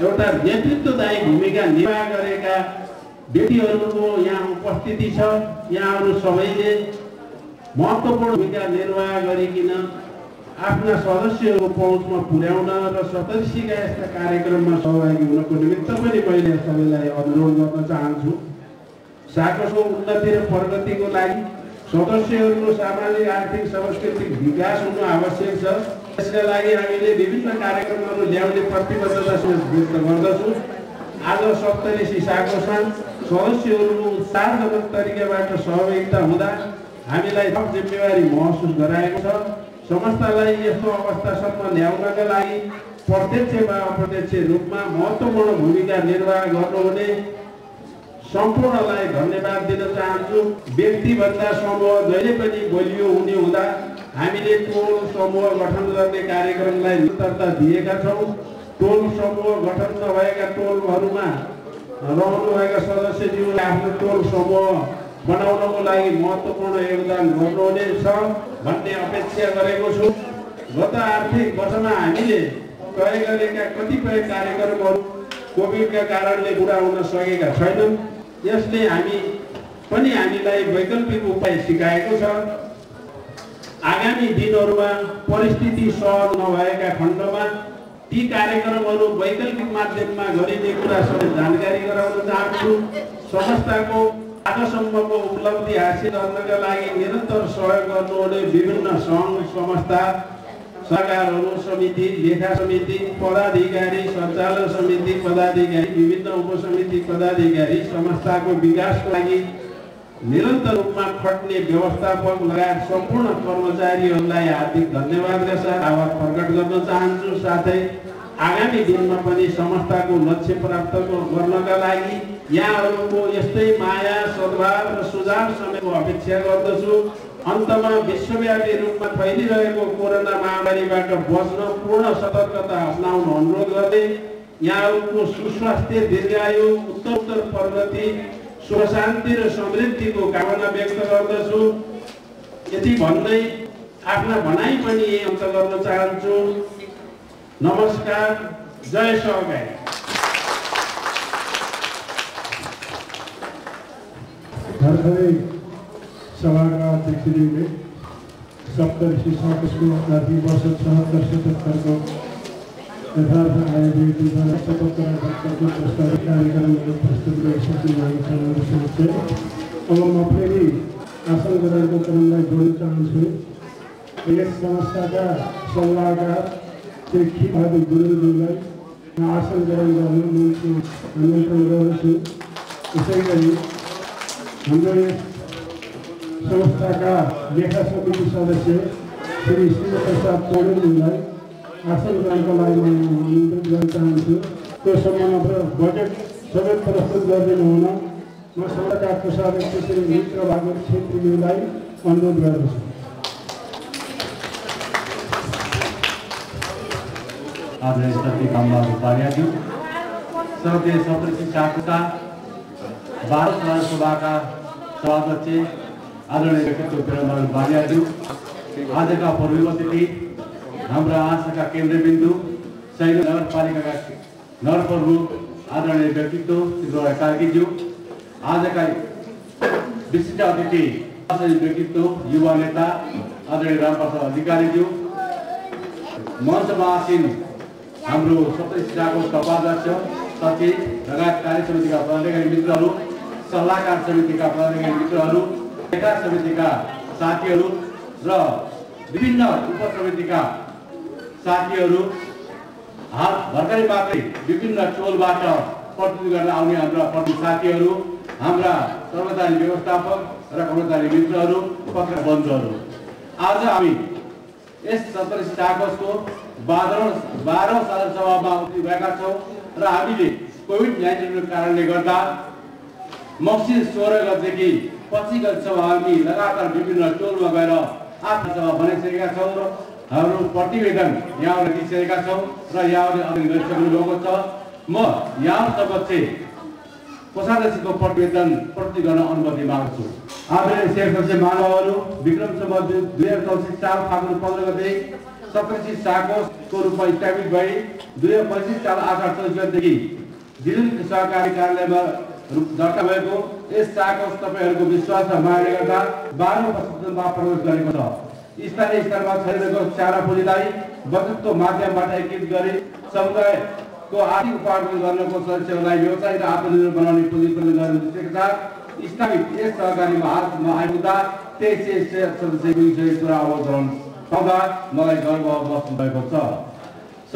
S4: एउटा नेतृत्वदायी भूमिका निर्वाह गरेका व्यक्तिहरूको यहाँ उपस्थिति छ। यहाँहरू सबैले महत्त्वपूर्ण भूमिका निर्वाह गरिकन आफ्ना सदस्यहरू पहुँचमा पुर्याउन र सप्तऋषिका यस्ता कार्यक्रममा सहभागी हुनको निमित्त पनि मैले सबैलाई अनुरोध गर्न चाहन्छु। साकसको उन्नति र प्रगतिको लागि सदस्यहरूको सामाजिक आर्थिक सांस्कृतिक विकास हुनु आवश्यक छ। यसका लागि हामीले विभिन्न कार्यक्रमहरू ल्याउने प्रतिबद्धता व्यक्त गर्दछौँ। आज सप्तऋषि साकसमा सदस्यहरू उत्साहजनक तरिकाबाट सहभागिता हुँदा हामीलाई थप जिम्मेवारी महसुस गराएको छ। संस्थालाई यस्तो अवस्थासम्म ल्याउनका लागि प्रत्यक्ष वा अप्रत्यक्ष रूपमा महत्त्वपूर्ण भूमिका निर्वाह गर्नुहुने सम्पूर्णलाई धन्यवाद दिन चाहन्छु। व्यक्तिभन्दा समूह जहिले पनि बलियो हुने हुँदा हामीले टोल समूह गठन गर्ने कार्यक्रमलाई निरन्तरता दिएका छौँ। टोल समूह गठन नभएका टोलहरूमा रहनुभएका सदस्यज्यूले आफ्नो टोल समूह बनाउनको लागि महत्त्वपूर्ण योगदान गर्नुहुनेछ भन्ने अपेक्षा गरेको छु। गत आर्थिक वर्षमा हामीले तय गरेका कतिपय कार्यक्रमहरू कोभिडका कारणले पुरा हुन सकेका छैनन्। यसले हामीलाई वैकल्पिक उपाय सिकाएको छ। आगामी दिनहरूमा परिस्थिति सहज नभएका खण्डमा ती कार्यक्रमहरू वैकल्पिक माध्यममा गरिने कुरा सबै जानकारी गराउन चाहन्छु। संस्थाको आजसम्मको उपलब्धि हासिल गर्नका लागि निरन्तर सहयोग गर्नुहुने विभिन्न सङ्घ संस्था सरकारहरू समिति लेखा समिति पदाधिकारी सञ्चालन समिति पदाधिकारी विभिन्न उपसमिति पदाधिकारी संस्थाको विकासको लागि निरन्तर रूपमा खट्ने व्यवस्थापक लगायत सम्पूर्ण कर्मचारीहरूलाई हार्दिक धन्यवादका साथ आभार प्रकट गर्न चाहन्छु। साथै आगामी दिनमा पनि संस्थाको लक्ष्य प्राप्त गर्नका लागि यहाँहरूको यस्तै माया सद्भाव र सुझाव समयको अपेक्षा गर्दछु। अन्तमा विश्वव्यापी रूपमा फैलिरहेको कोरोना महामारीबाट बच्न पूर्ण सतर्कता अपनाउन अनुरोध गर्दै यहाँहरूको सुस्वास्थ्य दीर्घायु उत्तरोत्तर प्रगति सुख शान्ति र समृद्धिको कामना व्यक्त गर्दछु। यति भन्दै आफ्ना भनाइ पनि यही अन्त गर्न चाहन्छु। नमस्कार, जय सहकारी।
S2: भर्खरै सभाका अध्यक्षज्यूले सप्तऋषि साकसको आर्थिक वर्ष 76-77को यथार्थ आय व्यक्तिद्वारा 77 प्रस्तावित कार्यक्रमहरू प्रस्तुत गरिसक्नुभएको छ। अब म फेरि आसन ग्रहणको क्रमलाई जोड्न चाहन्छु। यस संस्थाका सल्लाहकार श्री खिबहादुर गुरुङज्यूलाई आसन ग्रहण गर्न निमन्त्रण गर्दछु। यसै गरी हाम्रो यस संस्थाका लेखा समिति सदस्य श्री शिवप्रसाद पौडेलज्यूलाई आसन ग्रहणको लागि म निमन्त्रण गर्न चाहन्छु। त्यो सम्बन्धमा बजेट सबै प्रस्तुत गरिदिनु हुन म सभाका कोषाध्यक्ष श्री मित्र भागवत छेत्रीज्यूलाई अनुरोध गर्दछु।
S5: आदरणीय श्री कामबाबु पारियाज्यू, सर्वदेश सप्तऋषि साकसका 12 सभाका सभाध्यक्ष आदरणीय व्यक्तित्व पेरमबहादुर पारियाज्यू, आजका पूर्व अतिथि हाम्रा आशाका केन्द्रबिन्दु शैल नगरपालिकाका नगरप्रमुख आदरणीय व्यक्तित्व श्री कार्कीज्यू, आजका विशिष्ट अतिथि व्यक्तित्व युवा नेता आदरणीय रामप्रसाद अधिकारीज्यू, मञ्चमा आसीन हाम्रो सप्तऋषि साकसका उपाध्यक्ष सचिव लगायत कार्य समितिका पदाधिकारी मित्रहरू, सल्लाहकार समितिका पदाधिकारी मित्रहरू, लेखा समितिका साथीहरू र विभिन्न उपसमितिका साथीहरू, भर्खरै मात्रै विभिन्न टोलबाट प्रतिनिधि गर्न आउने हाम्रा प्रतिनिधि साथीहरू, हाम्रा कर्मचारी व्यवस्थापक र कर्मचारी मित्रहरू, पत्र बन्धुहरू, आज हामी यस सप्तऋषि साकसको 12औं साधारण सभामा उत्रिभएका छौँ र हामीले कोभिड-19 को कारणले गर्दा मक्सिर 16 गतेदेखि 25 गतेसम्म हामी लगातार विभिन्न टोलमा गएर आफ्नो सभा बनाइसकेका छौँ र हाम्रो प्रतिवेदन यहाँबाट दिइसकेका छौँ र यहाँले अध्ययन गरिसक्नु भएको छ। म यहाँ समक्ष कोषाध्यक्षको प्रतिवेदन प्रस्तुत गर्न अनुमति माग्छु। आदरणीय सदस्य महानुभावहरू, विक्रम सम्वत 2064 साल फागुन 15 गते सप्तऋषि साकसको रूपमा स्थापित भई 2025 साल आषाढ 24 गतेदेखि जिल्ला सहकारी कार्यालयमा दर्ता भएको यस साकस तपाईहरूको विश्वास र मायाले गर्दा 12औं वर्षमा प्रवेश गरेको छ।
S6: स्थानीय स्तरमा छैरहेको सारा पुँजीलाई बचतको माध्यमबाट एकीकृत गरी समुदायको आर्थिक उपार्जन गर्नको सदस्यहरूलाई व्यवसाय र आत्मनिर्भर बनाउने पुँजी प्रदान गर्ने उद्देश्यका साथ स्थापित यस सहकारीमा हालमा आइपुग्दा 2300 सदस्य पुगिसकेको कुरा अवगत गराउन पाउँदा मलाई गर्व बस्नु भएको छ।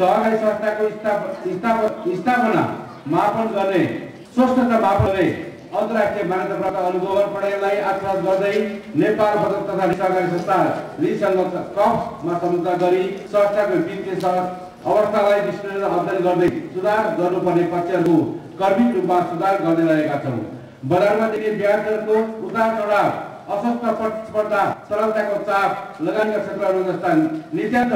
S6: सहकारी संस्थाको स्थापना मापन गर्ने स्वस्थता मापन गर्ने अन्तर्राष्ट्रिय मान्यता प्राप्त अनुगमन प्रणालीलाई आत्मसात गर्दै नेपाल बचत तथा सहकारी संस्था लीसँग कफमा सम्झौता गरी संस्थाको वित्तीय अवस्थालाई विश्लेषण अध्ययन गर्दै सुधार गर्नुपर्ने पक्षहरूको कर्मिक रूपमा सुधार गर्दै रहेका छौँ। बजारमा देखिने ब्याज दरको उतार चढाव, अस्वस्थ प्रतिस्पर्धा, तरलताको चाप, लगानीका क्षेत्रहरू जस्ता नितान्त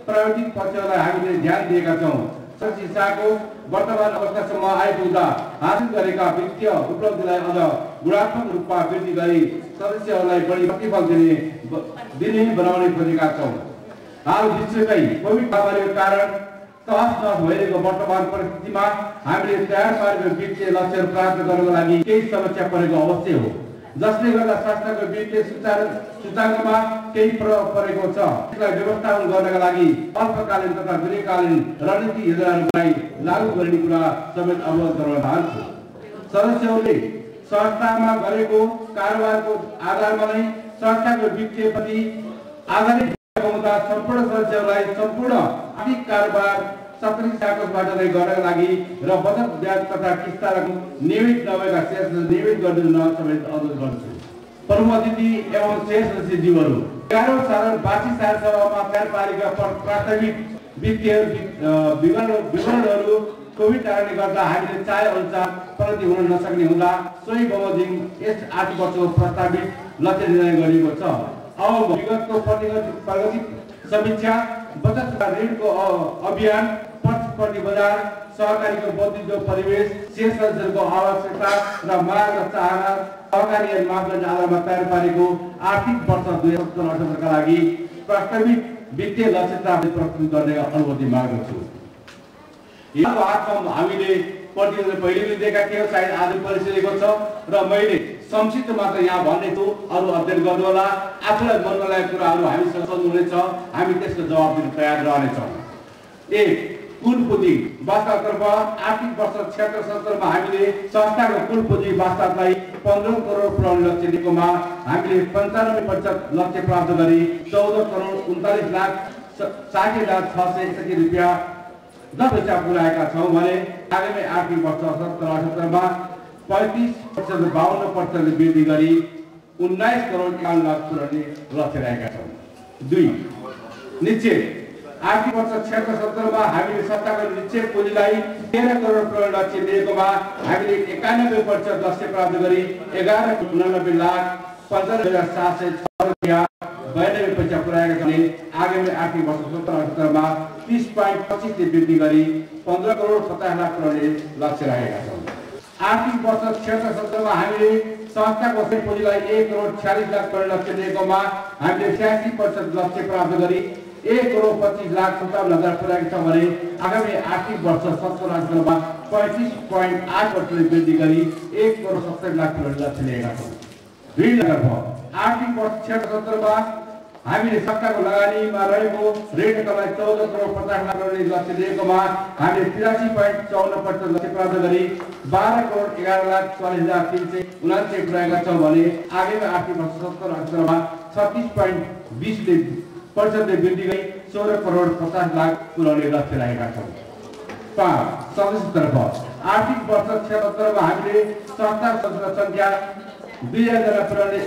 S6: प्राविधिक पक्षहरूलाई हामीले ध्यान दिएका छौँ। संस्थाको वर्तमान अवस्थासम्म आइपुग्दा हासिल गरेका वित्तीय उपलब्धिलाई अझ गुणात्मक रूपमा वृद्धि गरी सदस्यहरूलाई बढी प्रतिफल दिने बनाउने खोजेका छौँ। हाल विश्वकै कोभिड महामारीको कारण तहस-नहस भइरहेको वर्तमान परिस्थितिमा हामीले तयार पारेको वित्तीय लक्ष्यहरू प्राप्त गर्नको लागि केही समस्या परेको अवश्य हो, जसले गर्दा संस्थाको वित्तीय सूचाङ्कमा केही प्रभाव परेको छ। यसलाई व्यवस्थापन गर्नका लागि अल्पकालीन तथा दीर्घकालीन रणनीति योजनाहरूलाई लागू गर्ने कुरा समेत अवगत गराउन चाहन्छु। सदस्यहरूले संस्थामा गरेको कारोबारको आधारमा नै संस्थाको वित्तीय प्रति आधारित हुँदा सम्पूर्ण सदस्यहरूलाई सम्पूर्ण आर्थिक कारोबार सतरी कागजबाट नै गर्नका लागि र बचत ब्याज तथा किस्ता रकम नियमित नभएका शेष नियमित गरिदिन समेत अनुरोध गर्छु। प्रमुख अतिथि एवं शेष सदस्यज्यूहरू, 11औं साधारण वार्षिक साधारण सभामा तयार पारेका प्राथमिक वित्तीय विवरणहरू कोभिड कारणले गर्दा हामीले चाहे अनुसार प्रगति हुन नसक्ने हुँदा सोही बमोजिम यस आर्थिक वर्षको प्रस्तावित लक्ष्य निर्धारण गरिएको छ। अब विगतको प्रगति समीक्षा, बचत ऋणको अभियान, प्रतिस्पर्धी बजार, सहकारीको बौद्धिक परिवेश, शेष सदस्यहरूको आवश्यकता र माग र चाहना, सहकारी मापदण्ड आधारमा तयार पारेको आर्थिक वर्ष 2017-18 का लागि प्रस्तावित वित्तीय लक्ष्यता प्रस्तुत गर्ने अनुमति माग्दछु। यहाँको हातमा हामीले प्रतिवेदन पहिले पनि दिएका थियौँ, सायद आज परिसकेको छ र मैले संक्षिप्त मात्र यहाँ भन्ने छु, अरू अध्ययन गर्नु होला। आफूलाई मनमा लागेको कुराहरू हामीसँग सोध्नुहुनेछ, हामी त्यसको जवाब दिन तयार रहनेछौँ। 1. कुल पुँजी वास्तवतर्फ आर्थिक वर्ष 76-77 मा हामीले संस्थाको कुल पुँजी वास्तवलाई 15 करोड पुर्याउने लक्ष्य दिएकोमा हामीले 95% लक्ष्य प्राप्त गरी 14,39,60,661 रुपियाँ 10 पैसा पुर्याएका छौँ भने आगामी आर्थिक वर्ष 77-78 मा 35% 52% वृद्धि गरी 19 करोड 51 लाख पुर्याउने लक्ष्य रहेका छौँ। 2. निश्चित आर्थिक वर्ष 76-77 मा हामीले संस्थाको निश्चित पुँजीलाई 13 करोड पुर्याउने लक्ष्य लिएकोमा हामीले 91% लक्ष्य प्राप्त गरी 11,89,75,706 रुपियाँ 92 पैसा पुर्याएका छौँ भने आगामी आर्थिक वर्ष 77-78 मा 30.25 वृद्धि गरी 15 करोड 50 लाख पुर्याउने लक्ष्य रहेका छौँ। आर्थिक वर्ष 76-77 मा हामीले संस्थाको पुँजीलाई 1 करोड 46 लाख पुर्याउने लक्ष्य लिएकोमा हामीले 86% लक्ष्य प्राप्त गरी 1 करोड 25 लाख 57,000 पुर्याएका छौँ भने आगामी आर्थिक वर्ष 77-78 मा 35.8% वृद्धि गरी 1 करोड 70 लाख पुर्याउने लक्ष्य लिएका छौँ। ऋणतर्फ आर्थिक वर्ष 76-77 मा हामीले संस्थाको लगानीमा रहेको ऋणलाई 14 करोड 50 लाख रुपियाँ लक्ष्य लिएकोमा हामीले 83.54% लक्ष्य प्राप्त गरी 12 करोड 11,40,379 पुर्याएका छौँ भने आगामी आर्थिक वर्ष 77-78 मा 36.20% वृद्धि गरी 16 करोड 50 लाख पुर्याउने लक्ष्य रहेका छौँ। 5. सदस्यतर्फ आर्थिक वर्ष 76 मा हामीले संस्था सदस्य संख्या 2000 जना पुर्याउने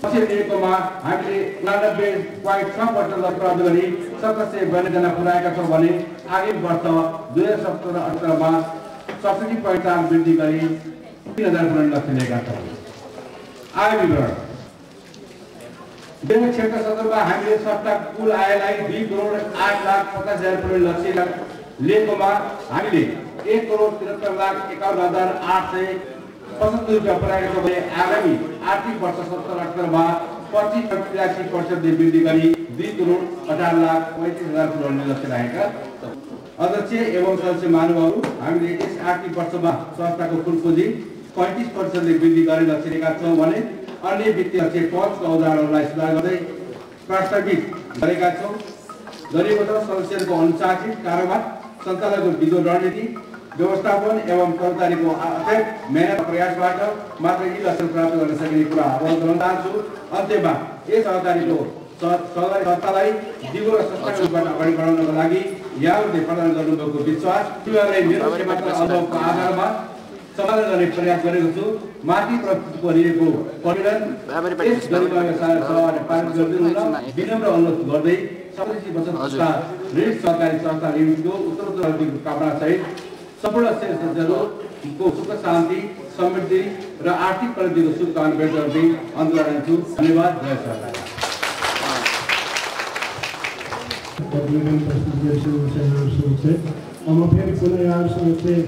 S6: लक्ष्य लिएकोमा हामीले 99.6% लक्ष्य प्राप्त गरी 792 जना पुर्याएका छौँ भने आगामी वर्ष 2017-18 मा 67.4 वृद्धि गरी 3000 पुर्याउने लक्ष्य लिएका छौँ। आय विवरण 2076 मा हामीले संस्थाको कुल आयलाई 2 करोड 8,50,000 पुर्याउने लक्ष्य लिएकोमा हामीले 1 करोड 73,51,875 रुपियाँ पुर्याएका छौँ भने आगामी आर्थिक वर्ष 77-78 मा 25.83% वृद्धि गरी 2 करोड 18,35,000 पुर्याउने लक्ष्य रहेका छौँ। अध्यक्ष एवं सदस्य महानुभावहरू, हामीले यस आर्थिक वर्षमा संस्थाको कुल पुँजी 35% वृद्धि गर्ने लक्ष्य लिएका छौँ भने अन्य वित्तीय लक्ष्य 5 का उदाहरणहरूलाई सुधार गर्दै प्रास्तावित गरेका छौँ। गरिएको छ सदस्यहरूको अनुशासित कारोबार, सञ्चालनको विद्युत रणनीति, व्यवस्थापन एवं कर्मचारीको अथक मेहनत प्रयासबाट मात्र यी लक्ष्य प्राप्त गर्न सकिने कुरा अवगत गराउन चाहन्छु। अन्त्यमा यस सहकारी संस्थालाई दिगो र संस्थागत रूपबाट अगाडि बढाउनको लागि यहाँहरूले प्रदान गर्नुभएको विश्वास तिमीहरूलाई मेरो सेवाका अनुभवको आधारमा सम्पादन गर्ने प्रयास गरेको छु। माथि परिएको परिणाम यस गरिमाका सभाले पारित गरिदिनु हुन विनम्र अनुरोध गर्दै स्वदेशी बचत संस्था ऋण सहकारी संस्था लिमिटेडको उत्तरोत्तर कामना सहित सम्पूर्ण सदस्यहरूको सुख शान्ति समृद्धि र आर्थिक प्रगतिको शुभकामना व्यक्त गर्दै अन्त गर्छु। धन्यवाद। जय सरकार।
S2: अब फेरि पुनः यहाँहरूसँग चाहिँ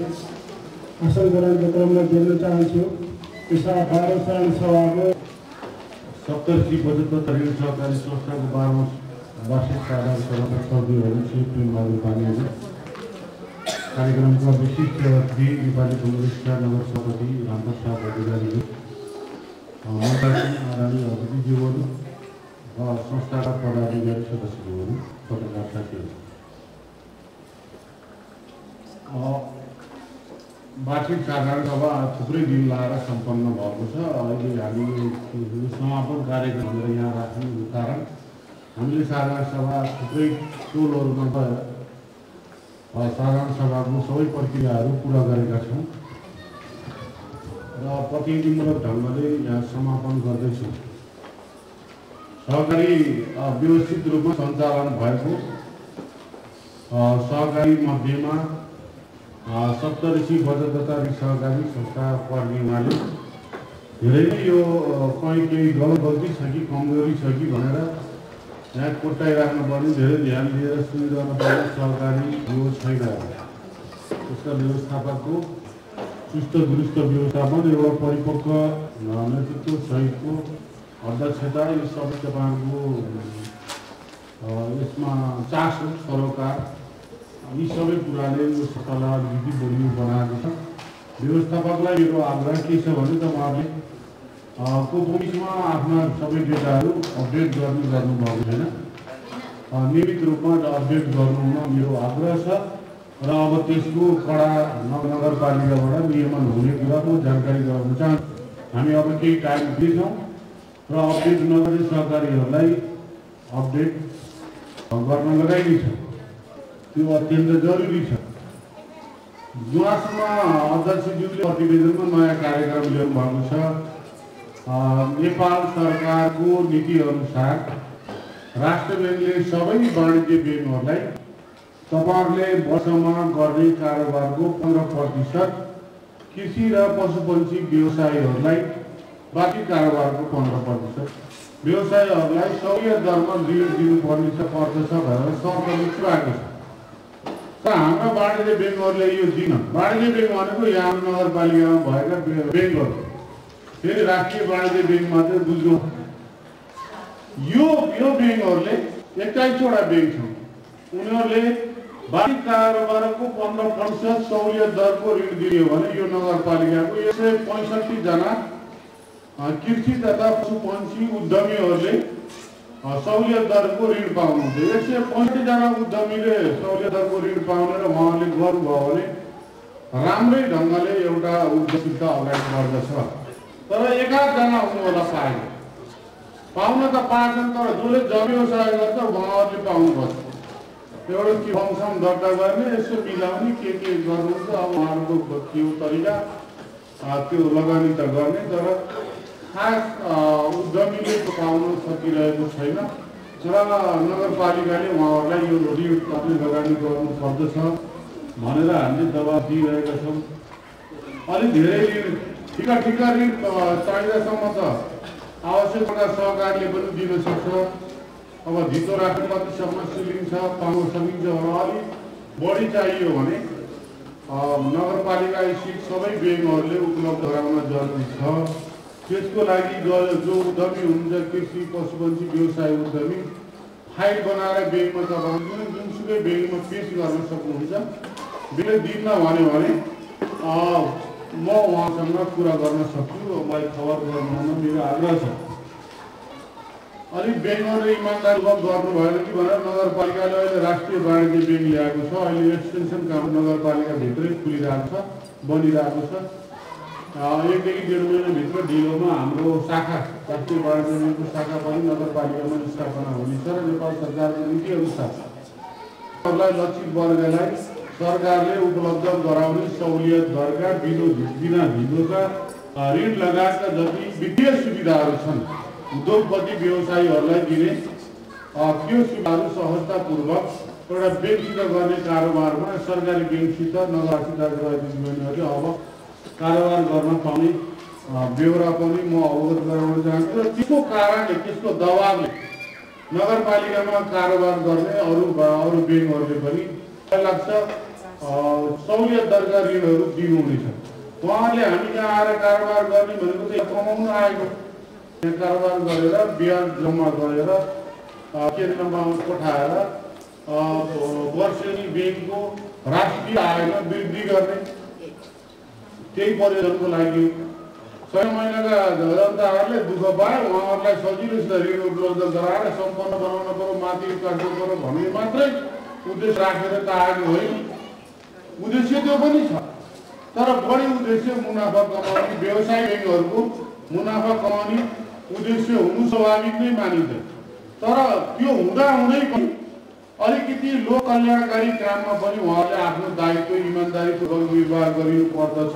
S2: आसन ग्रहणको क्रमलाई जोड्न चाहन्छु। पेसा 12 साधारण सभाको
S5: सप्तऋषि बचत तथा ऋण सहकारी संस्थाको 12औं वार्षिक साधारण सभाका सदस्यहरू श्री प्रेमबहादुर पानियाजी, कार्यक्रमका विशिष्ट अतिथि नेपाली कम्युनिस्टका नगर सभापति रामप्रसाद अधिकारीज्यू, आदरणीय अतिथिज्यूहरू र संस्थाका पदाधिकारी सदस्यज्यूहरू, पत्रकार साथीहरू, वार्षिक साधारण सभा थुप्रै दिन लाएर सम्पन्न भएको छ। अहिले हामी समापन कार्यक्रम भनेर यहाँ राख्ने कारण हामीले साधारण सभा थुप्रै टोलहरूमा गएर साधारण सभाको सबै प्रक्रियाहरू पुरा गरेका छौँ र प्रतिनिधिमूलक ढङ्गले यहाँ समापन गर्दैछौँ। सहकारी व्यवस्थित रूपमा सञ्चालन भएको सहकारी मध्येमा सप्तऋषि बचत तथा ऋण सहकारी संस्था पर्ने हुनाले धेरै नै यो केही गल्ती छ कि कमजोरी छ कि भनेर यहाँ कोट्याइराख्नु पर्ने, धेरै ध्यान दिएर सुनिरहनु पर्ने सहकारी यो छैन। त्यसका व्यवस्थापकको सुस्त दुरुस्त व्यवस्थापन, एउटा परिपक्व नेतृत्व सहितको अध्यक्षता, यो सबै तपाईँहरूको यसमा चासो सरोकार यी सबै कुराले यो संस्थालाई अलिकति बलियो बनाएको छ। व्यवस्थापकलाई मेरो आग्रह के छ भने तपाईँहरूले कोपोमिसमा आफ्ना सबै डेटाहरू अपडेट गर्नुभएको छैन। नियमित रूपमा अपडेट गर्नुमा मेरो आग्रह छ र अब त्यसको कडा नगरपालिकाबाट नियमन हुने कुराको जानकारी गराउन चाहन्छु। हामी अब केही टाइम दिन्छौँ र अपडेट नगर्ने सहकारीहरूलाई अपडेट गर्न लगाइनेछ। त्यो अत्यन्त जरुरी छ। गुनासोमा अध्यक्षज्यूले प्रतिवेदनमा नयाँ कार्यक्रम ल्याउनु भएको छ। नेपाल सरकारको नीति अनुसार राष्ट्र ब्याङ्कले सबै वाणिज्य ब्याङ्कहरूलाई तपाईँहरूले वर्षमा गर्ने कारोबारको 15%, कृषि र पशुपन्छी व्यवसायीहरूलाई बाँकी कारोबारको 15%, व्यवसायीहरूलाई सहुलियत दरमा ऋण दिनुपर्ने पर्दछ भनेर शर्त लेखिरहेको छ। हाम्रा वाणिज्य ब्याङ्कहरूले यो दिन वाणिज्य ब्याङ्क भनेको यहाँ नगरपालिकामा भएका ब्याङ्कहरू, फेरि राष्ट्रिय वाणिज्य ब्याङ्क मात्रै बुझ्नु। यो ब्याङ्कहरूले 21 वटा ब्याङ्क छन्, उनीहरूले वार्षिक कारोबारको 15% सहुलियत दरको ऋण दियो भने यो नगरपालिकाको 165 जना कृषि तथा पशुपन्छी उद्यमीहरूले सहुलियत दरको ऋण पाउनुहुन्छ। 165 जना उद्यमीले सहुलियत दरको ऋण पाउने र उहाँले गर्नुभयो भने राम्रै ढङ्गले एउटा उद्यमिता अगाडि बढ्दछ। तर 11 जना हुनुहोला पाउन त पाएछन्, तर जसले व्यवसाय गर्छ उहाँहरूले पाउनुपर्छ। एउटा के फर्म दर्ता गर्ने, यसो मिलाउने के गर्नुहुन्छ, अब उहाँहरूको त्यो तरिका त्यो लगानी त गर्ने, तर खास उद्यमीले पाउन सकिरहेको छैन र नगरपालिकाले उहाँहरूलाई यो ऋण तपाईँ लगानी गर्नु पर्दछ भनेर हामीले दबाब दिइरहेका छौँ। अलिक धेरै ऋण ठिक ऋण चाहिँदासम्म त आवश्यक पर्दा सहकारीले पनि दिन सक्छ। अब धितो राख्ने कतिसम्म सिलिङ छ, पाउन सकिन्छ। अलिक बढी चाहियो भने नगरपालिका स्थित सबै ब्याङ्कहरूले उपलब्ध गराउन जरुरी छ। त्यसको लागि जो उद्यमी हुनुहुन्छ, कृषि पशुपन्छी व्यवसाय उद्यमी, फाइल बनाएर ब्याङ्कमा तपाईँ जुनसुकै ब्याङ्कमा पेस गर्न सक्नुहुन्छ। बेला दिनमा भन्यो भने म उहाँसँग कुरा गर्न सक्छु, मलाई खबर गर्नुहुन मेरो आग्रह छ।
S7: अलिक ब्याङ्कहरू इमान्दारीपूर्वक गर्नु भएन कि भनेर नगरपालिकाले अहिले राष्ट्रिय वाणिज्य ब्याङ्क ल्याएको छ। अहिले एक्सटेन्सन काम नगरपालिकाभित्रै खुलिरहेको छ, बनिरहेको छ। 1 देखि 1.5 महिनाभित्र ढिलोमा हाम्रो शाखा राष्ट्रिय वाणिज्य ब्याङ्कको शाखा पनि नगरपालिकामा स्थापना हुनेछ र नेपाल सरकारको नीति अनुसार लक्षित वर्गलाई सरकारले उपलब्ध गराउने सहुलियत दरका बिना ढिलोका ऋण लगायतका जति वित्तीय सुविधाहरू छन् उद्योगपति व्यवसायीहरूलाई दिने त्यो सुविधाहरू सहजतापूर्वक एउटा ब्याङ्कसित गर्ने कारोबारमा सरकारी ब्याङ्कसित नगरपालिकाहरूले अब कारोबार गर्न पाउने बेहोरा पनि म अवगत गराउन चाहन्छु। र त्यसको कारणले त्यसको दबावले नगरपालिकामा कारोबार गर्ने अरू ब्याङ्कहरूले पनि लाग्छ सहुलियत दरका ऋणहरू दिनुहुनेछ। उहाँहरूले हामी यहाँ आएर कारोबार गर्ने भनेको त कमाउन आएको, यहाँ कारोबार गरेर ब्याज जम्मा गरेर केन्द्रमा पठाएर वर्षेनी ब्याङ्कको राष्ट्रिय आयमा वृद्धि गर्ने त्यही प्रयोजनको लागि 6 महिनाका जनताहरूले दुःख पाए। उहाँहरूलाई सजिलोसित ऋण उपलब्ध गराएर सम्पन्न बनाउन पर्यो, माथि काट्नु पर्यो भन्ने मात्रै उद्देश्य राखेर त आएको होइन। उद्देश्य त्यो पनि छ, तर बढी उद्देश्य मुनाफा कमाउने व्यवसायिक ब्याङ्कहरूको मुनाफा कमाउने उद्देश्य हुनु स्वाभाविक नै मानिन्छ। तर त्यो हुँदाहुँदै पनि अलिकति लोक कल्याणकारी काममा पनि उहाँहरूले आफ्नो दायित्व इमान्दारीपूर्वक निर्वाह गरिनु पर्दछ।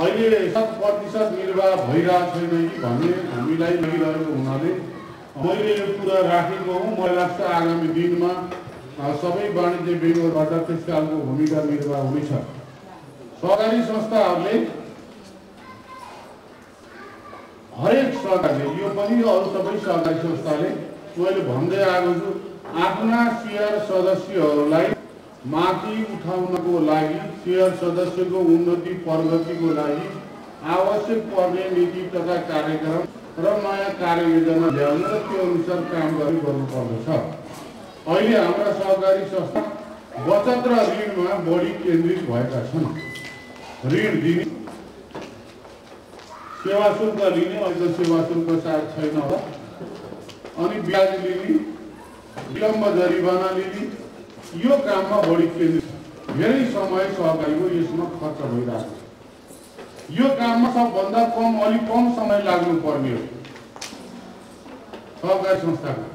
S7: अहिले 100% निर्वाह भइरहेको छैन कि भन्ने हामीलाई लागिरहेको हुनाले मैले यो कुरा राखेको हुँ। मलाई लाग्छ आगामी दिनमा सबै वाणिज्य ब्याङ्कहरूबाट त्यस खालको भूमिका निर्वाह हुनेछ। सरकारी संस्थाहरूले हरेक सरकारले यो पनि अरू सबै सरकारी संस्थाले मैले भन्दै आएको छु आफ्ना सेयर सदस्यहरूलाई माथि उठाउनको लागि सेयर सदस्यको उन्नति प्रगतिको लागि आवश्यक पर्ने नीति तथा कार्यक्रम र नयाँ कार्ययोजना ल्याउन र त्यो अनुसार काम गर्नुपर्दछ। अहिले हाम्रा सहकारी संस्था बचत र ऋणमा बढी केन्द्रित भएका छन्। ऋण दिने, सेवा शुल्क लिने, अहिले सेवा शुल्क सायद छैन होला, अनि ब्याज लिने, विलम्ब जरिवाना लिने, यो काममा बढी केन्द्रित। धेरै समय सहकारीको यसमा खर्च भइरहेको छ। यो काममा सबभन्दा अलिक कम समय लाग्नु पर्ने हो सहकारी संस्थाको।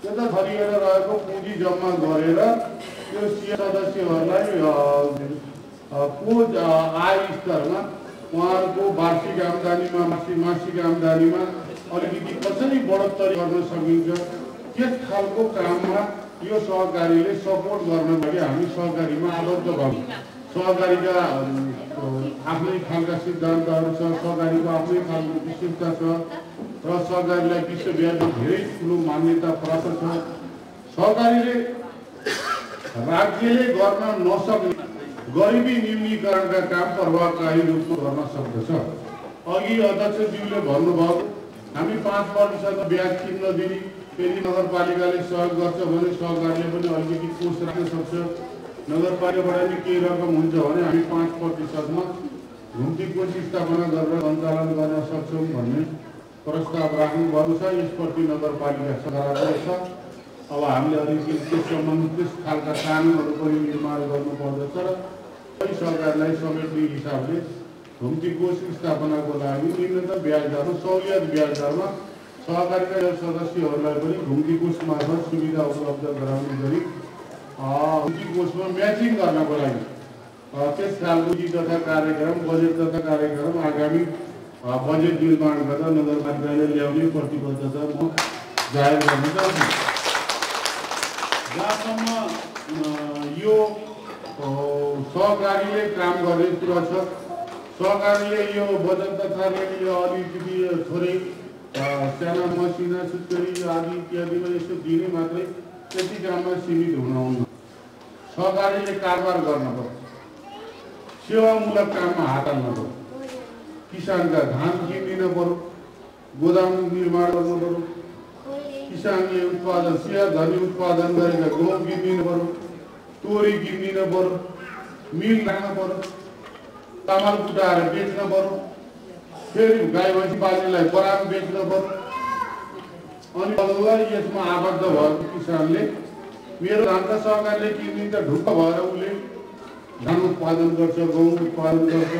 S7: त्यो त थरिएर रहेको पुँजी जम्मा गरेर त्यो सदस्यहरूलाई को आय स्तरमा उहाँहरूको वार्षिक आम्दानीमा मासिक आम्दानीमा अलिकति कसरी बढोत्तरी गर्न सकिन्छ त्यस खालको काममा यो सहकारीले सपोर्ट गर्न लागि हामी सहकारीमा आबद्ध भयौँ। सहकारीका आफ्नै खालका सिद्धान्तहरू छ, सहकारीको आफ्नै खालको विशेषता छ र सहकारीलाई विश्वव्यापी धेरै ठुलो मान्यता प्राप्त छ। सहकारीले राज्यले गर्न नसक्ने गरिबी न्यूनीकरणका काम प्रभावकारी रूपमा गर्न सक्दछ। अघि अध्यक्षज्यूले भन्नुभयो हामी 5% ब्याज किन्न दिने, यदि नगरपालिकाले सहयोग गर्छ भने सहकारीले पनि अलिकति कोष राख्न सक्छ। नगरपालिकाबाट नि केही रकम हुन्छ भने हामी 5%मा घुम्ती कोष स्थापना गरेर सञ्चालन गर्न सक्छौँ भन्ने प्रस्ताव राख्नुभएको छ। यसप्रति नगरपालिका सकारात्मक छ। अब हामीले अलिकति त्यस सम्बन्धित त्यस खालका कानुनहरू पनि निर्माण गर्नुपर्दछ र सरकारलाई समेट्ने हिसाबले घुम्ती कोष स्थापनाको लागि निम्नतम ब्याज दरमा, सहुलियत ब्याज दरमा सहकारीका सदस्यहरूलाई पनि घुम्ती कोष मार्फत सुविधा उपलब्ध गराउने गरी घुम्ती कोषमा म्याचिङ गर्नको लागि त्यस खालको तथा कार्यक्रम, बजेट तथा कार्यक्रम आगामी बजेट निर्माण गर्दा नगरपालिकाले ल्याउने प्रतिबद्धता म जाहेर गर्न चाहन्छु। जहाँसम्म यो सहकारीले काम गर्ने कुरा छ, सहकारीले यो बचत तथा ऋणले अलिकति थोरै साना मसिना सुत्केरी आदि इत्यादिमा यसो दिने मात्रै त्यति काममा सीमित हुनुहुन्न। सहकारीले कारोबार गर्न पर्छ, सेवामूलक काममा हात हाल्न पर्छ। किसानका धान किनिदिन पर्यो, गोदाम निर्माण गर्नु पर्यो, किसानले उत्पादन चिया धनी उत्पादन गरेका गहुँ किनिदिनु पर्यो, तोरी किनिदिन पर्यो, मिल राख्न पर्यो, चामल कुटाएर बेच्न पर्यो, फेरि गाई भैँसी पाल्नेलाई बराम बेच्न पर्यो। अनि बल्ल यसमा आबद्ध भएको किसानले मेरो धान त सरकारले किनिदिन्छ ढुक्क भएर उसले धान उत्पादन गर्छ, गहुँ उत्पादन गर्छ,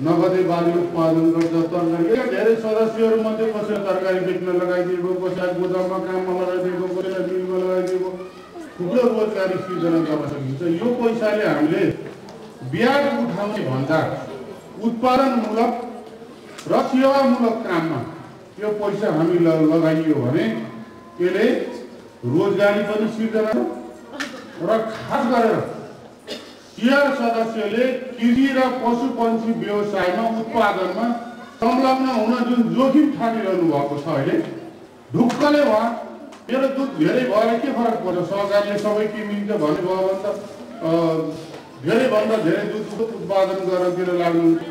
S7: नगदे बाली उत्पादन गर्छ, तरकारी। धेरै सदस्यहरू मध्ये कसैले तरकारी बेच्न लगाइदिएको, कसैलाई गोदाममा काममा लगाइदिएको, कसैलाई मिलमा लगाइदिएको, थुप्रो रोजगारी सृजना गर्न सकिन्छ। यो पैसाले हामीले ब्याज उठाउने भन्दा उत्पादनमूलक र सेवामूलक काममा यो पैसा हामी लगाइयो भने यसले रोजगारी पनि सृजना र खास गरेर चिया सदस्यले कृषि र पशुपन्छी व्यवसायमा उत्पादनमा संलग्न हुन जुन जोखिम ठानिरहनु भएको छ अहिले ढुक्कले उहाँ मेरो दुध धेरै भएर के फरक पर्छ, सरकारले सबै किनिदिन्छ भन्ने भयो भने त धेरैभन्दा धेरै दुध उत्पादन गरेर लाग्नुहुन्छ।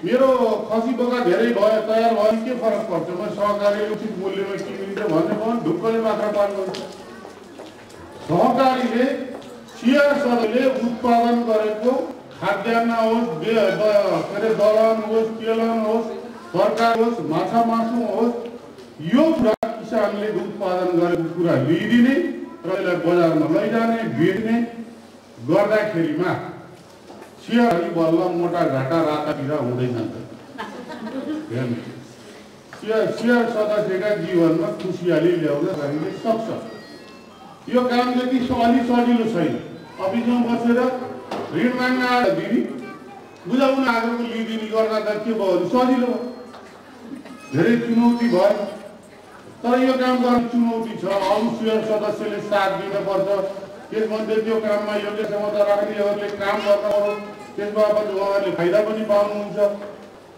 S7: मेरो खसी बोका धेरै भयो तयार भयो के फरक पर्छ, म सहकारीले उचित मूल्यमा किनिदिन्छ भन्ने भयो ढुक्कले मात्र पाल्नुहुन्छ। सहकारीले चिया सदस्यले उत्पादन गरेको खाद्यान्न होस्, दलहन होस्, तेलहन होस्, तरकारी होस्, माछा मासु होस्, यो कुरा किसानले उत्पादन गरेको कुरा लिइदिने र यसलाई बजारमा लैजाने बेच्ने गर्दाखेरिमा चिया बल्ल मोटा घाटा रातातिर हुँदै जान्छ। चिया सदस्यका जीवनमा खुसियाली ल्याउन हामीले सक्छ। यो काम जति अलि सजिलो छैन। अफिसमा बसेर ऋण माग्न आएर दिने, बुझाउन आएको लिइदिने गर्दा त के भयो भने सजिलो भयो, धेरै चुनौती भयो। तर यो काम गर्ने चुनौती छ। अरू शेयर सदस्यले साथ दिनुपर्छ, त्यसमध्ये त्यो काममा योग्य क्षमता राख्नेहरूले काम गर्न पर्यो, त्यसबाट उहाँहरूले फाइदा पनि पाउनुहुन्छ,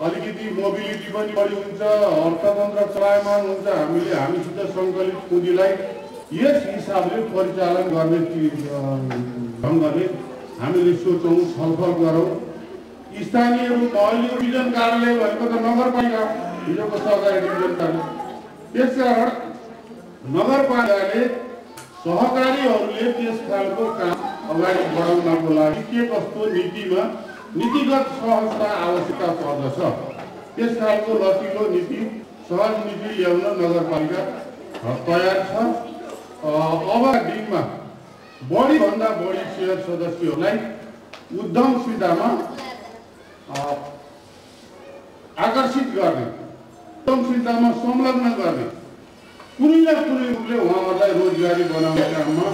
S7: अलिकति मोबिलिटी पनि बढी हुन्छ, अर्थतन्त्र चलायमान हुन्छ। हामीले हामीसित सङ्कलित पुँजीलाई यस हिसाबले परिचालन गर्ने ढङ्गले हामीले सोचौँ, छलफल गरौँ। स्थानीय रूपमा अहिले डिभिजन कार्यालय भएको त नगरपालिका हिजोको सहकारी डिभिजन कार्यालय, त्यसकारण नगरपालिकाले सहकारीहरूले त्यस खालको काम अगाडि बढाउनको लागि के कस्तो नीतिमा नीतिगत सहजता आवश्यकता पर्दछ, त्यस खालको लचिलो नीति सहज नीति ल्याउन नगरपालिका तयार छ। अब दिनमा बढीभन्दा बढी शेयर सदस्यहरूलाई उद्यमशीलतामा आकर्षित गर्ने, उद्यमशीलतामा संलग्न गर्ने, कुनै न कुनै रूपले उहाँहरूलाई रोजगारी बनाउने काममा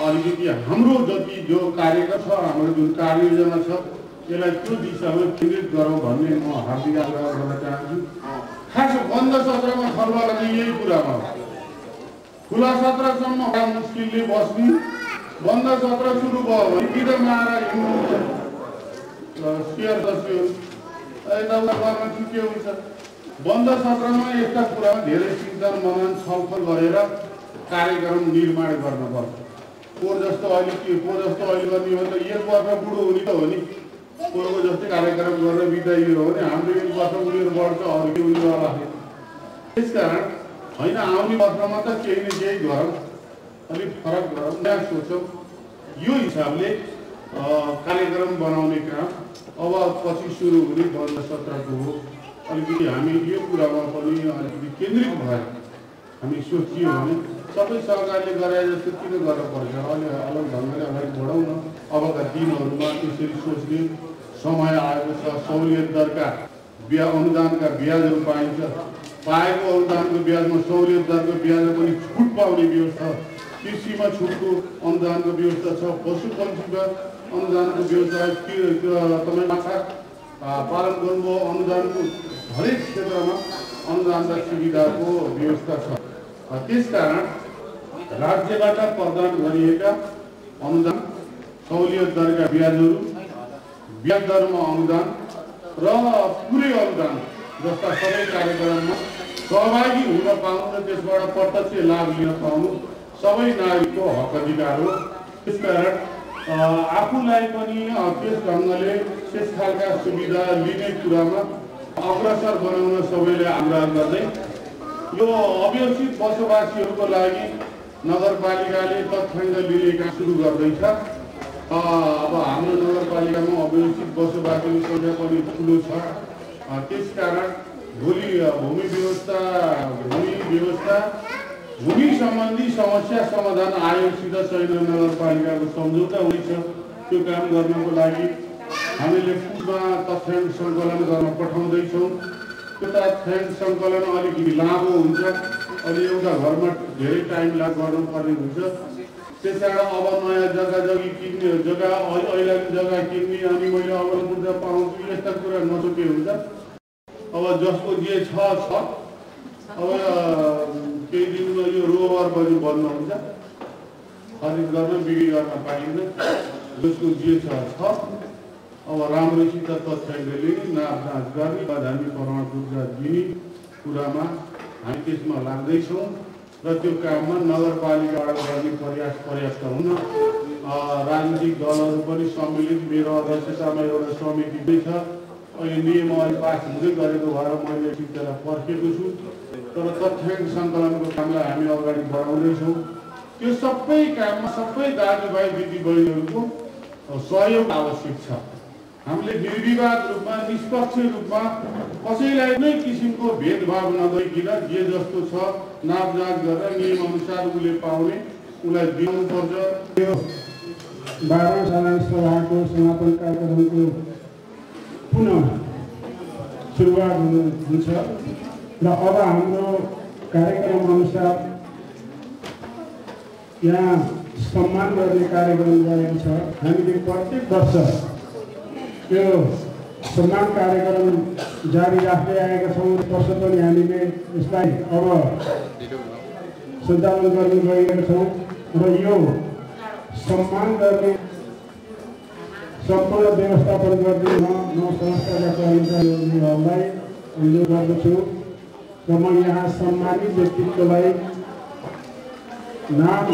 S7: अलिकति हाम्रो जति जो कार्यक्रम छ, हाम्रो जुन कार्ययोजना छ त्यसलाई त्यो दिशामा केन्द्रित गरौँ भन्ने म हार्दिक आग्रह गर्न चाहन्छु। खास बन्द सत्रमा छलफल गर्ने यही कुरामा खुला सत्रसम्म मुस्किलले बस्ने, बन्द सत्र सुरु भयो भने बिदमा आएर हिँड्नुहुन्छ शेयर सदस्यहरू यताउता गर्न के हुन्छ। बन्द सत्रमा यस्ता कुरामा धेरै चिन्तन मनन छलफल गरेर कार्यक्रम निर्माण गर्नुपर्छ। पोहोर जस्तो अहिले गर्ने हो त 1 वर्ष बुढो हुने त हो नि, पोहोरको जस्तै कार्यक्रम गरेर बिताइयो भने हाम्रो 1 वर्ष उमेर बढ्छ, अरू के हुनेवाला छैन। त्यसकारण होइन, आउने वर्षमा त केही न केही गरौँ, अलिक फरक गरौँ, नयाँ सोचौँ। यो हिसाबले कार्यक्रम बनाउने काम अब पछि सुरु हुने बन्द सत्रको हो। अलिकति हामी यो कुरामा पनि अलिकति केन्द्रित भएर हामी सोचियो भने सबै सरकारले गराए जस्तो किन गर्न पर्छ, अलग ढङ्गले अगाडि बढाउँ न। अबका दिनहरूमा त्यसरी सोच्ने समय आएको छ। सहुलियत दरका अनुदानका ब्याजहरू पाइन्छ, पाएको अनुदानको ब्याजमा सहुलियत दरको ब्याजमा पनि छुट पाउने व्यवस्था, कृषिमा छुटको अनुदानको व्यवस्था छ, पशुपन्छीमा अनुदानको व्यवस्था, तपाईँ माछा पालन गर्नुभयो अनुदानको हरेक क्षेत्रमा अनुदान र सुविधाको व्यवस्था छ। त्यसकारण राज्यबाट प्रदान गरिएका अनुदान, सहुलियत दरका ब्याजहरू, ब्याज दरमा अनुदान र पुरै अनुदान जस्ता सबै कार्यक्रममा सहभागी हुन पाउनु र त्यसबाट प्रत्यक्ष लाभ लिन पाउनु सबै नागरिकको हक अधिकार हो। त्यसकारण आफूलाई पनि त्यस ढङ्गले त्यस खालका सुविधा लिने कुरामा अग्रसर बनाउन सबैले आग्रह गर्दै यो अव्यवस्थित बसोबासीहरूको लागि नगरपालिकाले तथ्याङ्क लिने काम सुरु गर्दैछ। अब हाम्रो नगरपालिकामा अव्यवस्थित बसोबासीको सङ्ख्या पनि ठुलो छ। त्यसकारण भोलि भूमि व्यवस्था भूमि सम्बन्धी समस्या समाधान आयोगसित चैतन्य नगरपालिकाको सम्झौता हुनेछ। त्यो काम गर्नको लागि हामीले पुलमा तथ्याङ्क सङ्कलन गर्न पठाउँदैछौँ। त्यो तथ्याङ्क सङ्कलन अलिकति लामो हुन्छ, अनि एउटा घरमा धेरै टाइम गर्नुपर्ने हुन्छ। त्यसबाट अब नयाँ जग्गा किन्ने अहिले जग्गा किन्ने, अनि मैले अब बुझ्न पाउँछु यस्ता कुरा नसोचे हुन्छ। अब जसको जे छ अब केही दिनमा यो रोभर पनि बन्द हुन्छ, खरिद गर्न बिक्री गर्न पाइन्न। जसको जे छ अब राम्रोसित तथ्याङ्क लिने, नापजाँच गर्ने, धार्मिक प्रमाणपत्र दिने कुरामा हामी त्यसमा लाग्दैछौँ र त्यो काममा नगरपालिकाबाट गर्ने प्रयास पर्याप्त हुन राजनीतिक दलहरू पनि सम्मिलित, मेरो अध्यक्षतामा एउटा समिति छ। अहिले नियम अहिले पास हुँदै गरेको भएर मैले त्यसलाई पर्खेको छु, तर तथ्याङ्क सङ्कलनको कामलाई हामी अगाडि बढाउँदैछौँ। त्यो सबै काममा सबै दाजुभाइ दिदीबहिनीहरूको सहयोग आवश्यक छ। हामीले निर्विवाद रूपमा, निष्पक्ष रूपमा कसैलाई कुनै किसिमको भेदभाव नगरिकन जे जस्तो छ नापजाँच गरेर नियमअनुसार उसले पाउने उसलाई दिनुपर्छ।
S2: यो 12औं साधारण सभाको समापन कार्यक्रमको पुनः सुरुवात हुन्छ र अब हाम्रो कार्यक्रम अनुसार यहाँ सम्मान गर्ने कार्यक्रम रहेको छ। हामीले प्रत्येक वर्ष यो सम्मान कार्यक्रम जारी राख्दै आएका छौँ। वर्ष पनि हामीले यसलाई अब सञ्चालन गर्न गइरहेका छौँ र यो सम्मान गर्ने सम्पूर्ण व्यवस्थापन गरिदिन म संस्थाका कर्मचारीहरूलाई अनुरोध गर्दछु र म यहाँ सम्मानित व्यक्तित्वलाई नाम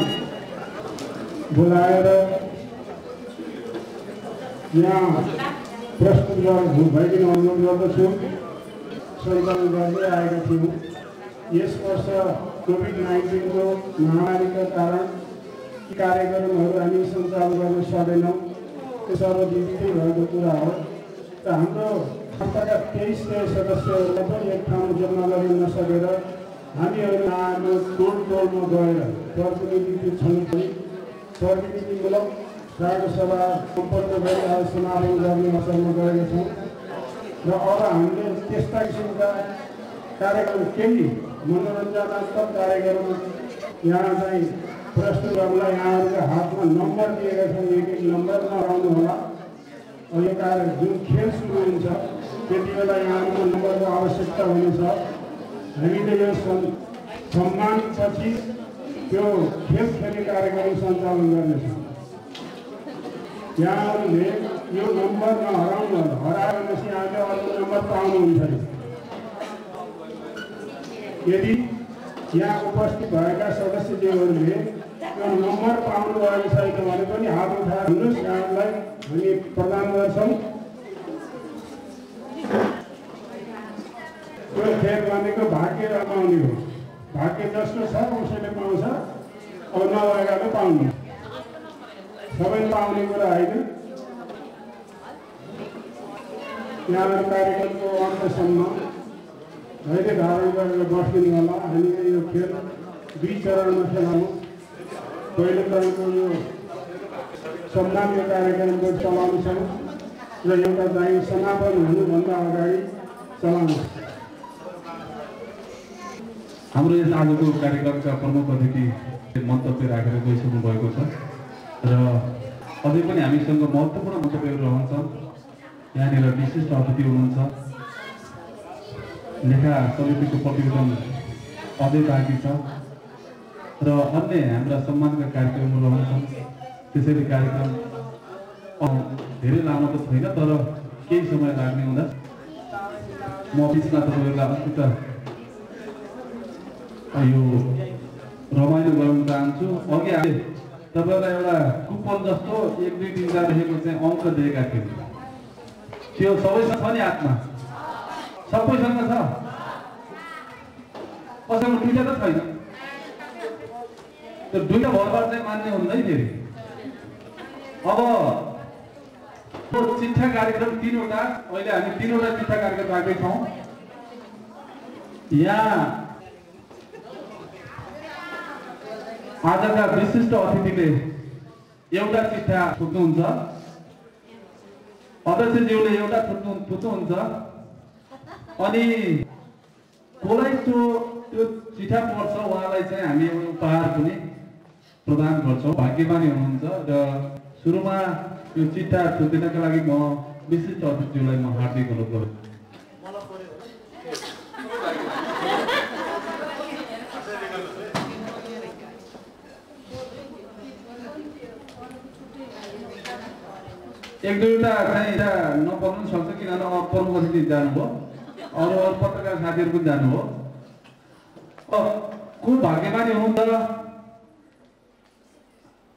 S2: बोलाएर यहाँ प्रस्तुत भइदिन अनुरोध गर्दछु। सञ्चालन गर्दै आएका थियौँ। यस वर्ष कोभिड-19 महामारीका कारण कार्यक्रमहरू हामी सञ्चालन गर्न सक्दैनौँ। त्यो सर्वविदितै भएको कुरा हो। र हाम्रो संस्थाका 23 सदस्यहरूलाई पनि एक ठाउँमा जम्मा गर्न नसकेर हामीहरू आफ्नो टोलमा गएर प्रतिनिधिमूलक राजसभा सम्पन्न गरी आज समापन गर्ने अवसरमा गएका छौँ र अब हामीले त्यस्ता किसिमका कार्यक्रम केही मनोरञ्जनात्मक कार्यक्रम यहाँ चाहिँ प्रस्तुत गर्नलाई यहाँहरूका हातमा नम्बर दिएका छौँ। एक नम्बर नहराउनु होला। यो कार्य जुन खेल सुरु हुन्छ त्यति बेला यहाँहरूको नम्बरको आवश्यकता हुनेछ। हामीले यो सम्मानपछि त्यो खेल खेल्ने कार्यक्रम सञ्चालन गर्नेछौँ। यहाँहरूले यो नम्बर नहराउनु होला। हराएपछि यहाँले अर्को नम्बर पाउनुहुन्छ। यदि यहाँ उपस्थित भएका सदस्यज्यूहरूले यो नम्बर पाउनु भएको छैन भने पनि हात उठाएर हुनुहोस्, यहाँलाई हामी प्रदान गर्छौँ। त्यो खेल भनेको भाग्य रमाउने हो। भाग्य जसको छ उसैले पाउँछ, अब नभएकाले पाउने। सबैले पाउने कुरा होइन। यहाँहरू कार्यक्रमको अन्तसम्म धैर्य धारण गरेर बस्दिनु होला। हामीले यो खेल 2 चरणमा खेलाउँ। पहिलो चरणको यो सम्माननीय कार्यक्रमको चलाउँछौँ र एउटा चाहिँ समापन हुनुभन्दा अगाडि चलाउँछौँ।
S1: हाम्रो यस आजको कार्यक्रमका प्रमुख अतिथि मन्तव्य राखेर गइसक्नु भएको छ र अझै पनि हामीसँग महत्त्वपूर्ण मन्तव्यहरू रहन्छन्। यहाँनिर विशिष्ट अतिथि हुनुहुन्छ। लेखा समितिको प्रतिवेदन अझै बाँकी छ र अन्य हाम्रा सम्मानका कार्यक्रमहरू रहन्छन्। त्यसैले कार्यक्रम धेरै लामो त छैन, तर केही समय लाग्ने हुँदा म बिचमा तपाईँहरूलाई अलिकति यो रमाइलो गराउन चाहन्छु। अघि हामीले तपाईँलाई एउटा कुपन जस्तो 1, 2, 3, 4 लेखेको चाहिँ अङ्क दिएका थियौँ। त्यो सबैसँग छ नि हातमा? सबैसँग छ? कसैको 2टा त छैन? त्यो 2टा भरबाट चाहिँ मान्ने हुँदैन फेरि। अब चिट्ठा कार्यक्रम 3वटा, अहिले हामी 3वटा चिट्ठा कार्यक्रम राख्दैछौँ।
S6: यहाँ आजका विशिष्ट अतिथिले एउटा चिठा थुक्नुहुन्छ। अध्यक्षज्यूले एउटा थुक्नुहुन्छ अनि कसलाई त्यो चिठा पढ्छ उहाँलाई चाहिँ हामी एउटा उपहार पनि प्रदान गर्छौँ। भाग्यमानी हुनुहुन्छ र सुरुमा यो चिठा थुक्दिनका लागि म विशिष्ट अतिथिज्यूलाई म हार्दिक अनुरोध गर्छु। एक दुईवटा चाहिँ नपढ्नु पनि सक्छ किनभने पढ्नुपर्छ जानुभयो। अरू पत्रकार साथीहरू पनि जानुभयो। को भाग्यमानी हुनुहुन्छ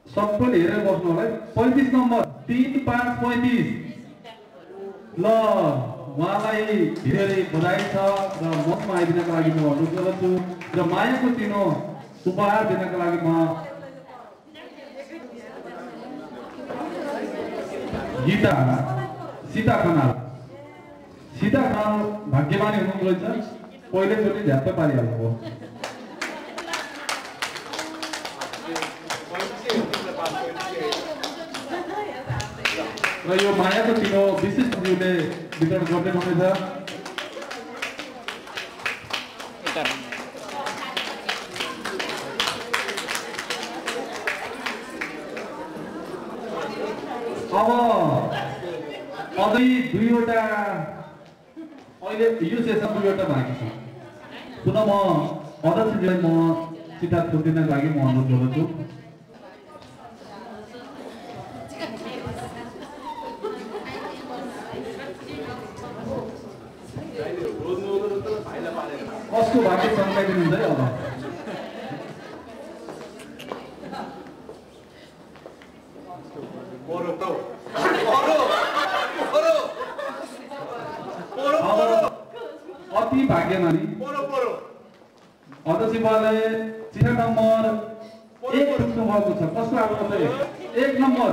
S6: सबैले हेरेर बस्नु होला है। 35 नम्बर 3535 ल उहाँलाई धेरै बधाई छ र मञ्चमा आइदिनका लागि म अनुरोध गर्दछु र मायाको चिनो उपहार दिनका लागि म सीता खनाल भाग्यमानी हुनुहुन्छ रहेछ। पहिलोचोटि झ्याप्प पारिहाल्नुभयो। र यो मायाको चिनो विशिष्टज्यूले वितरण गर्दै हुनेछ। अब अझै दुईवटा अहिले यो सेसन दुईवटा बाँकी छ। पुनः म अध्यक्षज्यूलाई म चिठा थुक्दिनका लागि म अनुरोध गर्दछु। कसको बाँकी सङ्काइदिनुहुन्छ है। अब अति भाग्यमानी अध्यक्षज्यूले चिठा नम्बर 1 थुक्नु भएको छ। कसको आफ्नो चाहिँ 1 नम्बर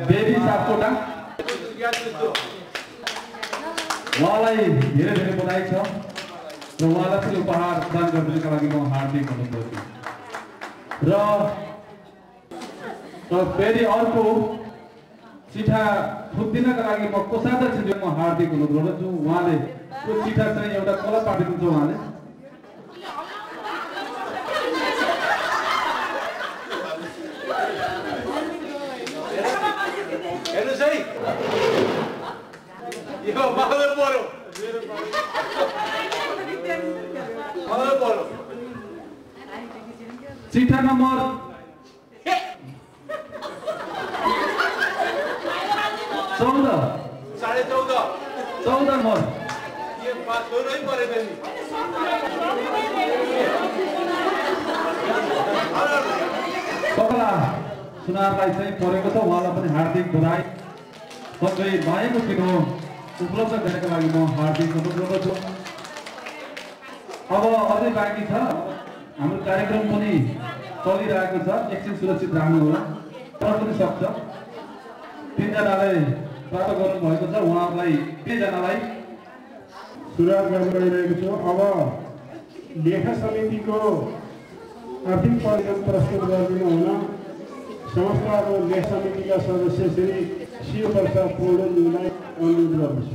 S6: बेबी सापकोटा उहाँलाई धेरै धेरै बधाई छ र उहाँलाई पनि उपहार प्रदान गर्नका लागि म हार्दिक अनुरोध गर्छु। र फेरि अर्को चिठा थुक्दिनका लागि म कोषाध्यक्षज्यू म हार्दिक अनुरोध गर्दछु। उहाँले त्यो चिठा चाहिँ एउटा कलर पाटिदिन्छ। उहाँले
S8: हेर्नुहोस् है यो मलाई पढ्यो
S6: चिठा नम्बर 14 नम्बर सकला सुनारलाई चाहिँ परेको छ। उहाँलाई पनि हार्दिक बधाई सँगै मायाको चिनो उपलब्ध गर्नका लागि म हार्दिक अनुरोध गर्दछु। अब अझै बाँकी छ। हाम्रो कार्यक्रम पनि चलिरहेको छ। एकछिन सुरक्षित राख्नु होला। तर पनि सक्छ। 3 जनालाई प्राप्त गर्नुभएको छ। उहाँहरूलाई 3 जनालाई
S2: सुरुवात गर्न गइरहेको छु। अब लेखा समितिको आर्थिक परिणाम प्रस्तुत गरिदिनु हुन संस्थाको लेखा समितिका सदस्य श्री शिव प्रसाद पौडेलजीलाई अनुरोध गर्दछु।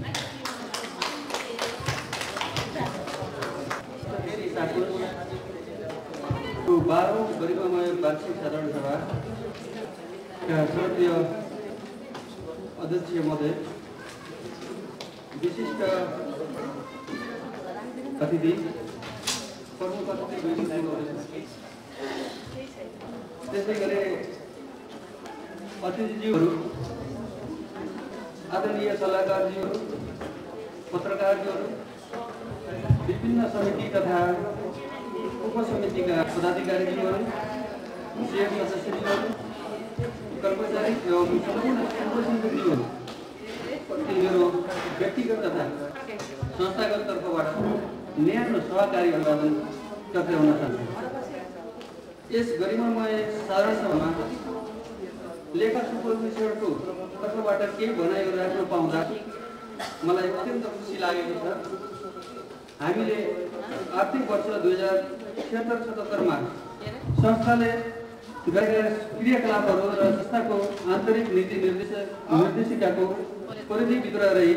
S9: को 12औं गरिमामय वार्षिक साधारण सभाका श्रद्धेय अध्यक्ष महोदय, विशिष्ट अतिथि, प्रमुख अतिथि, त्यसै गरी अतिथिज्यूहरू, आदरणीय सल्लाहकारज्यूहरू, पत्रकारज्यूहरू, विभिन्न समिति तथा उपसमितिका पदाधिकारीज्यूहरू, सीएम सदस्यज्यूहरू, कर्मचारी एवं सम्पूर्ण उपसमितिज्यूहरू, मेरो व्यक्तिगत तथा संस्थागत तर्फबाट न्यानो सहकारी अभिवादन टक्राउन चाहन्छु। यस गरिमामय साधारण सभामा लेखा सुपरभिजनको तर्फबाट तर्फबाट केही भनाइहरू राख्न पाउँदा मलाई अत्यन्त खुसी लागेको छ। हामीले आर्थिक वर्ष 2076-77 संस्थाले गरेका क्रियाकलापहरू र संस्थाको आन्तरिक नीति निर्देशिकाको परिधिभित्र रही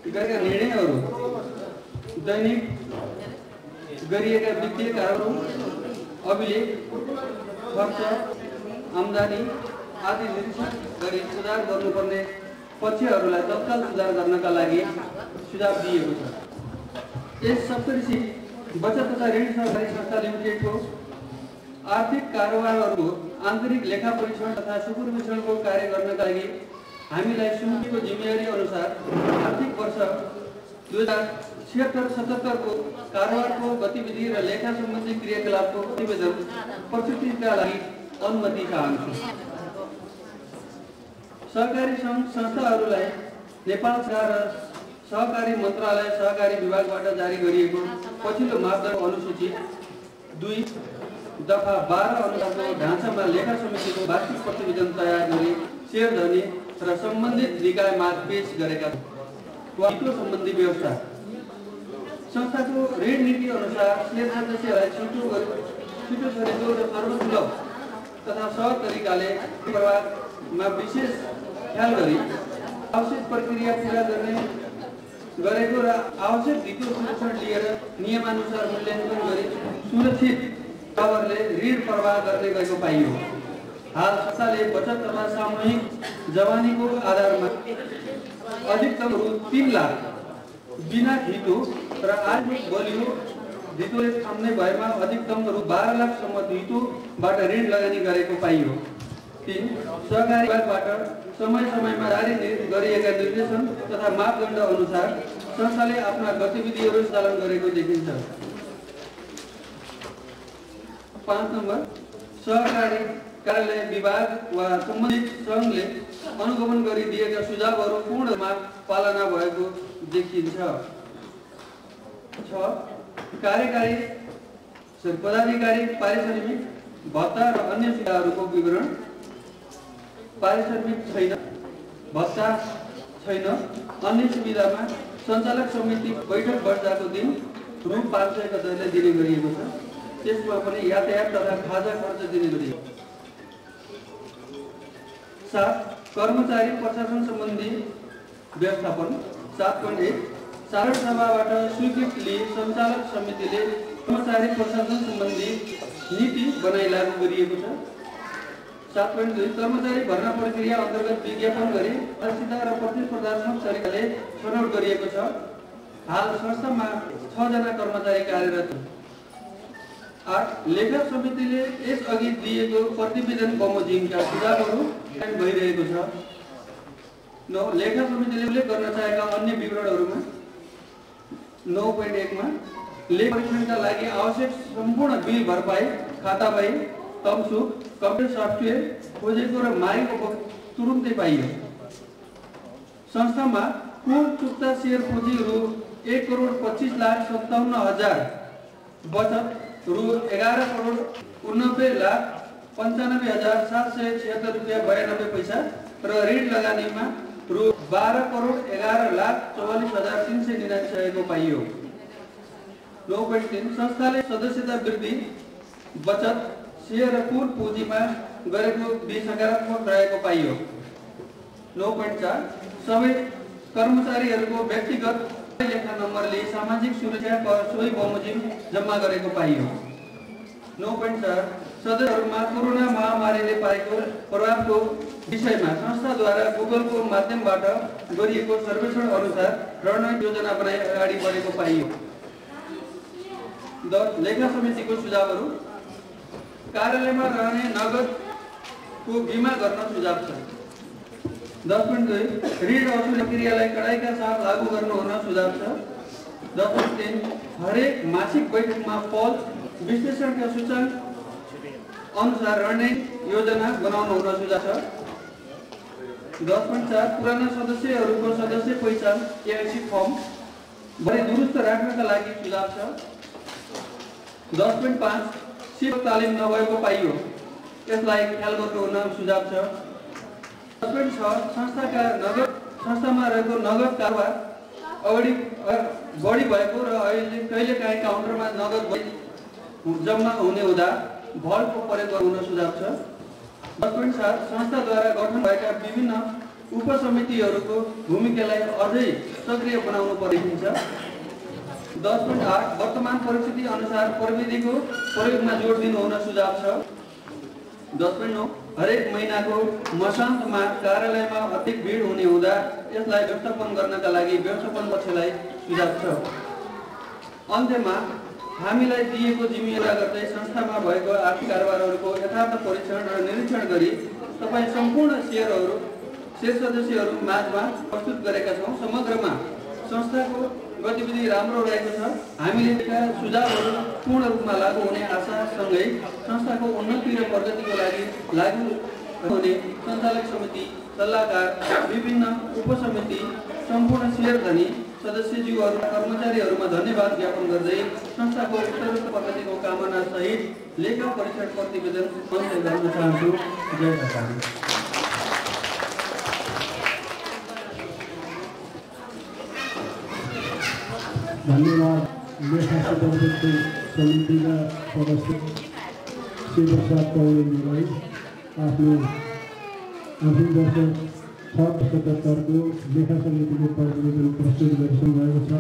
S9: गरेका निर्णयहरू, दैनिक गरिएका वित्तीय कार्यहरू, अभिलेख, खर्च, आम्दानी आदि निरीक्षण गरी सुधार गर्नुपर्ने पक्षहरूलाई तत्काल सुधार गर्नका लागि सुझाव दिएको छ। यस सप्तऋषि बचत तथा ऋण सहकारी संस्था लिमिटेडको आर्थिक कारोबारहरूको आन्तरिक लेखा परीक्षण तथा सुपरभिजनको कार्य गर्नका लागि हामीलाई सुम्पिएको जिम्मेवारी अनुसार आर्थिक वर्ष 2076-77 को कारोबारको गतिविधि र लेखा सम्बन्धी क्रियाकलापको प्रतिवेदन प्रस्तुतिका लागि अनुमति चाहन्छु। सहकारी सङ्घ संस्थाहरूलाई नेपाल सरकार र सहकारी मन्त्रालय सहकारी विभागबाट जारी गरिएको पछिल्लो मापदण्ड अनुसूचित 2 दफा 12 अनुसारको ढाँचामा लेखा समितिको वार्षिक प्रतिवेदन तयार गरी शेयर धनी र सम्बन्धित निकायमा पेश गरेका वित्त सम्बन्धी व्यवस्था। संस्थाको ऋण नीति अनुसार शेयर सदस्यलाई छिटो खरिदो र सर्वसुलभ तथा सहज तरिकाले प्रवाहमा विशेष ख्याल गरी आवश्यक प्रक्रिया पूरा गरेको र आवश्यक वित्तीय सुरक्षण लिएर नियमानुसार मूल्याङ्कन गरी सुरक्षित तवरले ऋण प्रवाह गर्दै गएको पाइयो। हाल संस्थाले बचत तथा सामूहिक जवानीको आधारमा अधिकतम रु 3 लाख बिना धितो र आर्थिक बलियो धितोले थाम्ने भएमा अधिकतम रु 12 लाखसम्म धितोबाट ऋण लगानी गरेको पाइयो। 3 सहकारी विभागबाट समय समयमा जारी गरिएका निर्देशन तथा मापदण्ड अनुसार संस्थाले आफ्ना गतिविधिहरू सञ्चालन गरेको देखिन्छ। 5 नम्बर सहकारी कार्यालय विभाग वा सम्बन्धित सङ्घले अनुगमन गरिदिएका सुझावहरू पूर्णमा पालना भएको देखिन्छ। 6 कार्यकारी पदाधिकारी पारिश्रमिक भत्ता र अन्य सुविधाहरूको विवरण। पारिश्रमिक छैन, भत्ता छैन, अन्य सुविधामा सञ्चालक समिति बैठक बस्दाको दिन रु 500 का दरले दिने गरिएको छ। त्यसमा पनि यातायात तथा खाजा खर्च दिने गरिएको। 7 कर्मचारी प्रशासन सम्बन्धी व्यवस्थापन। 7.1 साधारण सभाबाट स्वीकृति लिए सञ्चालक समितिले कर्मचारी प्रशासन सम्बन्धी नीति बनाइ लागू गरिएको छ। 7.2 कर्मचारी भर्ना प्रक्रिया अन्तर्गत विज्ञापन गरी पारदर्शिता र प्रतिस्पर्धात्मक तरिकाले छनौट गरिएको छ। हाल संस्थामा 6 जना कर्मचारी कार्यरत। 8 लेखा समितिले यसअघि दिएको प्रतिवेदन बमोजिमका सुझावहरू भइरहेको छ। 9 लेखा समितिले उल्लेख गर्न चाहेका अन्य विवरणहरूमा 9.1 मा लेखा परीक्षणका लागि आवश्यक सम्पूर्ण बिल भरपाई, खाता बही, तमसुक, कम्प्युटर सफ्टवेयर खोजेको र मागेको तुरुन्तै पाइयो। संस्थामा कुल चुक्ता शेयर पुँजी रु 1,25,57,000, बचत रु 11,89,95,776 रुपैयाँ 92 पैसा र ऋण लगानीमा रु 12,11,44,399 को पाइयो। 9.3 संस्थाले सदस्यता वृद्धि, बचत, शेयर र कुल पुँजीमा गरेको सकारात्मक रहेको पाइयो। 9.4 सबै कर्मचारीहरूको व्यक्तिगत लेखा नम्बरले सामाजिक सुरक्षा कर सोही बमोजिम जम्मा गरेको पाइयो। 9.4 सदस्यहरूमा कोरोना महामारीले पारेको प्रभावको विषयमा संस्थाद्वारा गुगलको माध्यमबाट गरिएको सर्वेक्षण अनुसार रणनीति योजना बनाई अगाडि बढेको पाइयो। 10 लेखा समितिको सुझावहरू। कार्यालयमा रहने नगदको बीमा गर्न सुझाव छ। 10.2 ऋण असुल प्रक्रियालाई कडाइका साथ लागू गर्नु हुन सुझाव छ। 10.3 हरेक मासिक बैठकमा फल विश्लेषणका सूचना अनुसार रणनीति योजना बनाउनु हुन सुझाव छ। 10.4 पुराना सदस्यहरूको सदस्य पहिचान KYC फर्म भरि दुरुस्त राख्नका लागि सुझाव छ। 10.5 सिप तालिम नभएको पाइयो, यसलाई ख्याल गर्नु हुन सुझाव छ। संस्थाका नगद संस्थामा रहेको नगद कारोबार अगाडि बढी भएको र अहिले कहिलेकाहीँ काउन्टरमा नगद जम्मा हुने हुँदा भलको प्रयोग हुन सुझाव छ। 10.7 संस्थाद्वारा गठन भएका विभिन्न उपसमितिहरूको भूमिकालाई अझै सक्रिय बनाउनु पर्ने। 10.8 वर्तमान परिस्थिति अनुसार प्रविधिको प्रयोगमा जोड दिनु हुन सुझाव छ। 10.9 हरेक महिनाको मसान्तमा कार्यालयमा अधिक भिड हुने हुँदा यसलाई व्यवस्थापन गर्नका लागि व्यवस्थापन पक्षलाई सुझाव छ। अन्त्यमा हामीलाई दिएको जिम्मेवारी गर्दै संस्थामा भएको आर्थिक कारोबारहरूको यथार्थ परीक्षण र निरीक्षण गरी तपाईँ सम्पूर्ण शेयर सदस्यहरू माझमा प्रस्तुत गरेका छौँ। समग्रमा संस्थाको गतिविधि राम्रो रहेको छ। हामीले दिएका सुझावहरू पूर्ण रूपमा लागू हुने आशासँगै संस्थाको उन्नति र प्रगतिको लागि लागू हुने सञ्चालक समिति, सल्लाहकार, विभिन्न उपसमिति, सम्पूर्ण शेयरधनी सदस्यज्यूहरू कर्मचारीहरूमा धन्यवाद ज्ञापन गर्दै संस्थाको उत्तरोत्तर प्रगतिको कामना सहित लेखा परीक्षण प्रतिवेदन अन्त्य गर्न चाहन्छु। जय सरकार।
S2: धन्यवाद। लेखा समितिका सदस्य श्री प्रसाद पौडेलजीलाई आफ्नो अन्तिम वर्ष 77को लेखा समितिको प्रतिवेदन प्रस्तुत गरिसक्नु भएको छ।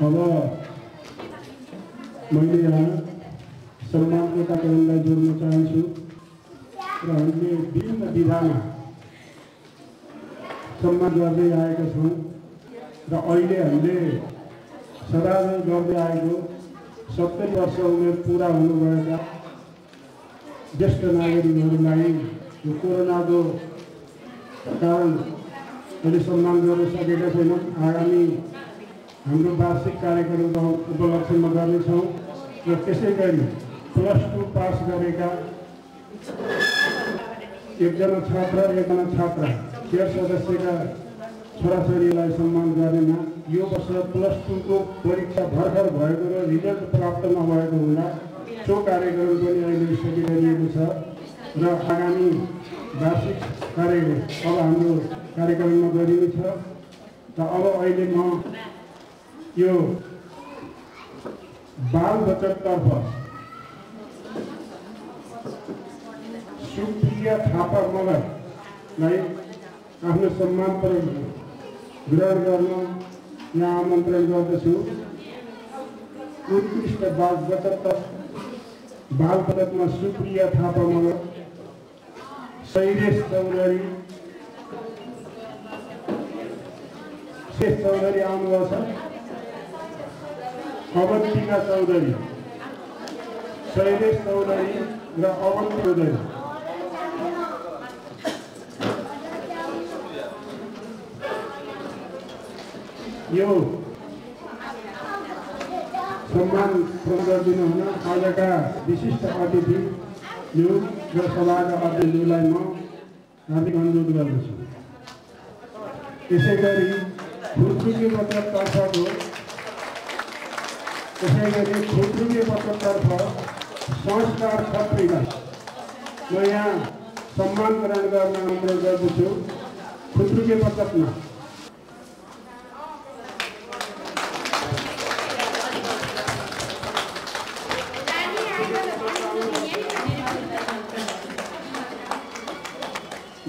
S2: अब मैले यहाँ सम्मानको कार्यक्रमलाई जोड्न चाहन्छु र हामीले विभिन्न विधामा सम्मान गर्दै आएका छौँ र अहिले हामीले सदा गर्दै आएको 70 वर्ष उमेर पुरा हुनुभएका ज्येष्ठ नागरिकहरूलाई यो कोरोनाको कारण अहिले सम्मान गर्न सकेका छैनौँ। आगामी हाम्रो वार्षिक कार्यक्रमको उपलक्ष्यमा गर्नेछौँ र त्यसै गरी +2 पास गरेका एकजना छात्र र एकजना छात्रा शेयर सदस्यका छोराछोरीलाई सम्मान गर्नेमा यो वर्ष +2 को परीक्षा भर्खर भएको र रिजल्ट प्राप्त नभएको हुँदा सो कार्यक्रम पनि अहिले सकिरहेको छ र आगामी वार्षिक कार्यक्रम अब हाम्रो कार्यक्रममा गरिनेछ। र अब अहिले म यो बाल बचततर्फ सुप्रिया थापा मगरलाई आफ्नो सम्मानपूर्वक ग्रहण गर्न यहाँ आमन्त्रण गर्दछु। उत्कृष्ट बाल बचतमा सुप्रिया थापा मगर, शैलेश चौधरी, शेष चौधरी आउनुभएको छ, अवन्तिका चौधरी, शैलेश चौधरी र अवन्ती चौधरी। यो सम्मान प्रदान गरिदिनु हुन आजका विशिष्ट अतिथि र सभाका अध्यक्षलाई म हार्दिक अनुरोध गर्दछु। त्यसै गरी खुद्रुके पत्रतर्फ संस्कार छत्रीलाई म यहाँ सम्मान प्रदान गर्न अनुरोध गर्दछु। खुद्रुके पत्रकमा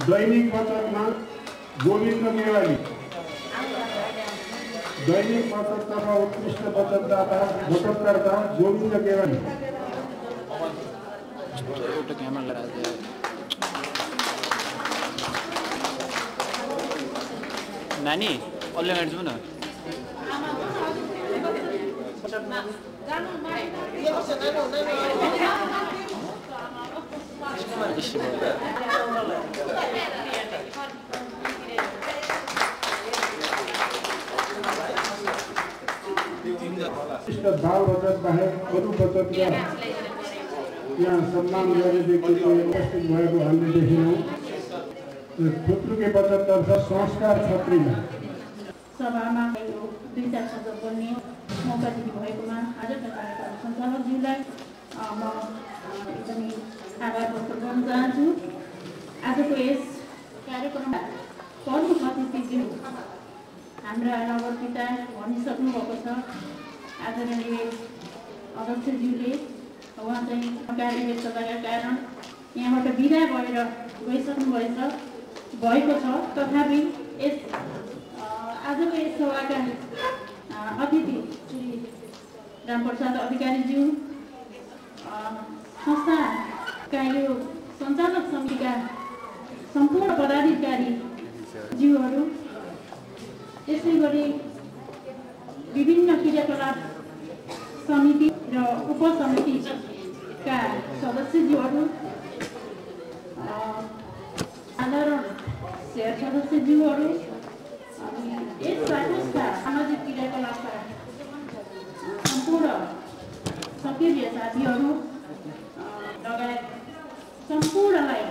S2: दैनिक पत्रकमा गोविन्द नेवाली, दैनिक पत्रकतर्फ उत्कृष्ट बचतकर्ता गोविन्द नेवाली।
S10: नानी अल्ले गाडी जाउँ न।
S2: बाल बचत बाहेक अरू बचतका यहाँ सम्मान गर्ने व्यक्तिको उपस्थित भएको हामीले देखिनौँ। खुद्रुके बचततर्फ संस्कार छत्रीमा
S11: सभामा 2-4 शब्द बोल्ने मौका दिनुभएकोमा आजका कार्यक्रम सञ्चालकज्यूलाई म एकदमै आभार व्यक्त गर्न चाहन्छु। आजको यस कार्यक्रम प्रमुख अतिथिज्यू हाम्रा नगरपिता भनिसक्नु भएको छ। आदरणीय अध्यक्षज्यूले उहाँ चाहिँ कार्य व्यस्तताका कारण यहाँबाट बिदा भएर गइसक्नु भएको छ। तथापि यस आजको यस सभाका अतिथि श्री रामप्रसाद अधिकारीज्यू, संस्थाका यो सञ्चालक समितिका सम्पूर्ण पदाधिकारी ज्यूहरू, त्यसै गरी विभिन्न क्रियाकलाप समिति र उपसमितिका सदस्यज्यूहरू, साधारण शेयर सदस्यज्यूहरू, यस साथका सामाजिक क्रियाकलापका सम्पूर्ण सक्रिय साथीहरू लगायत सम्पूर्णलाई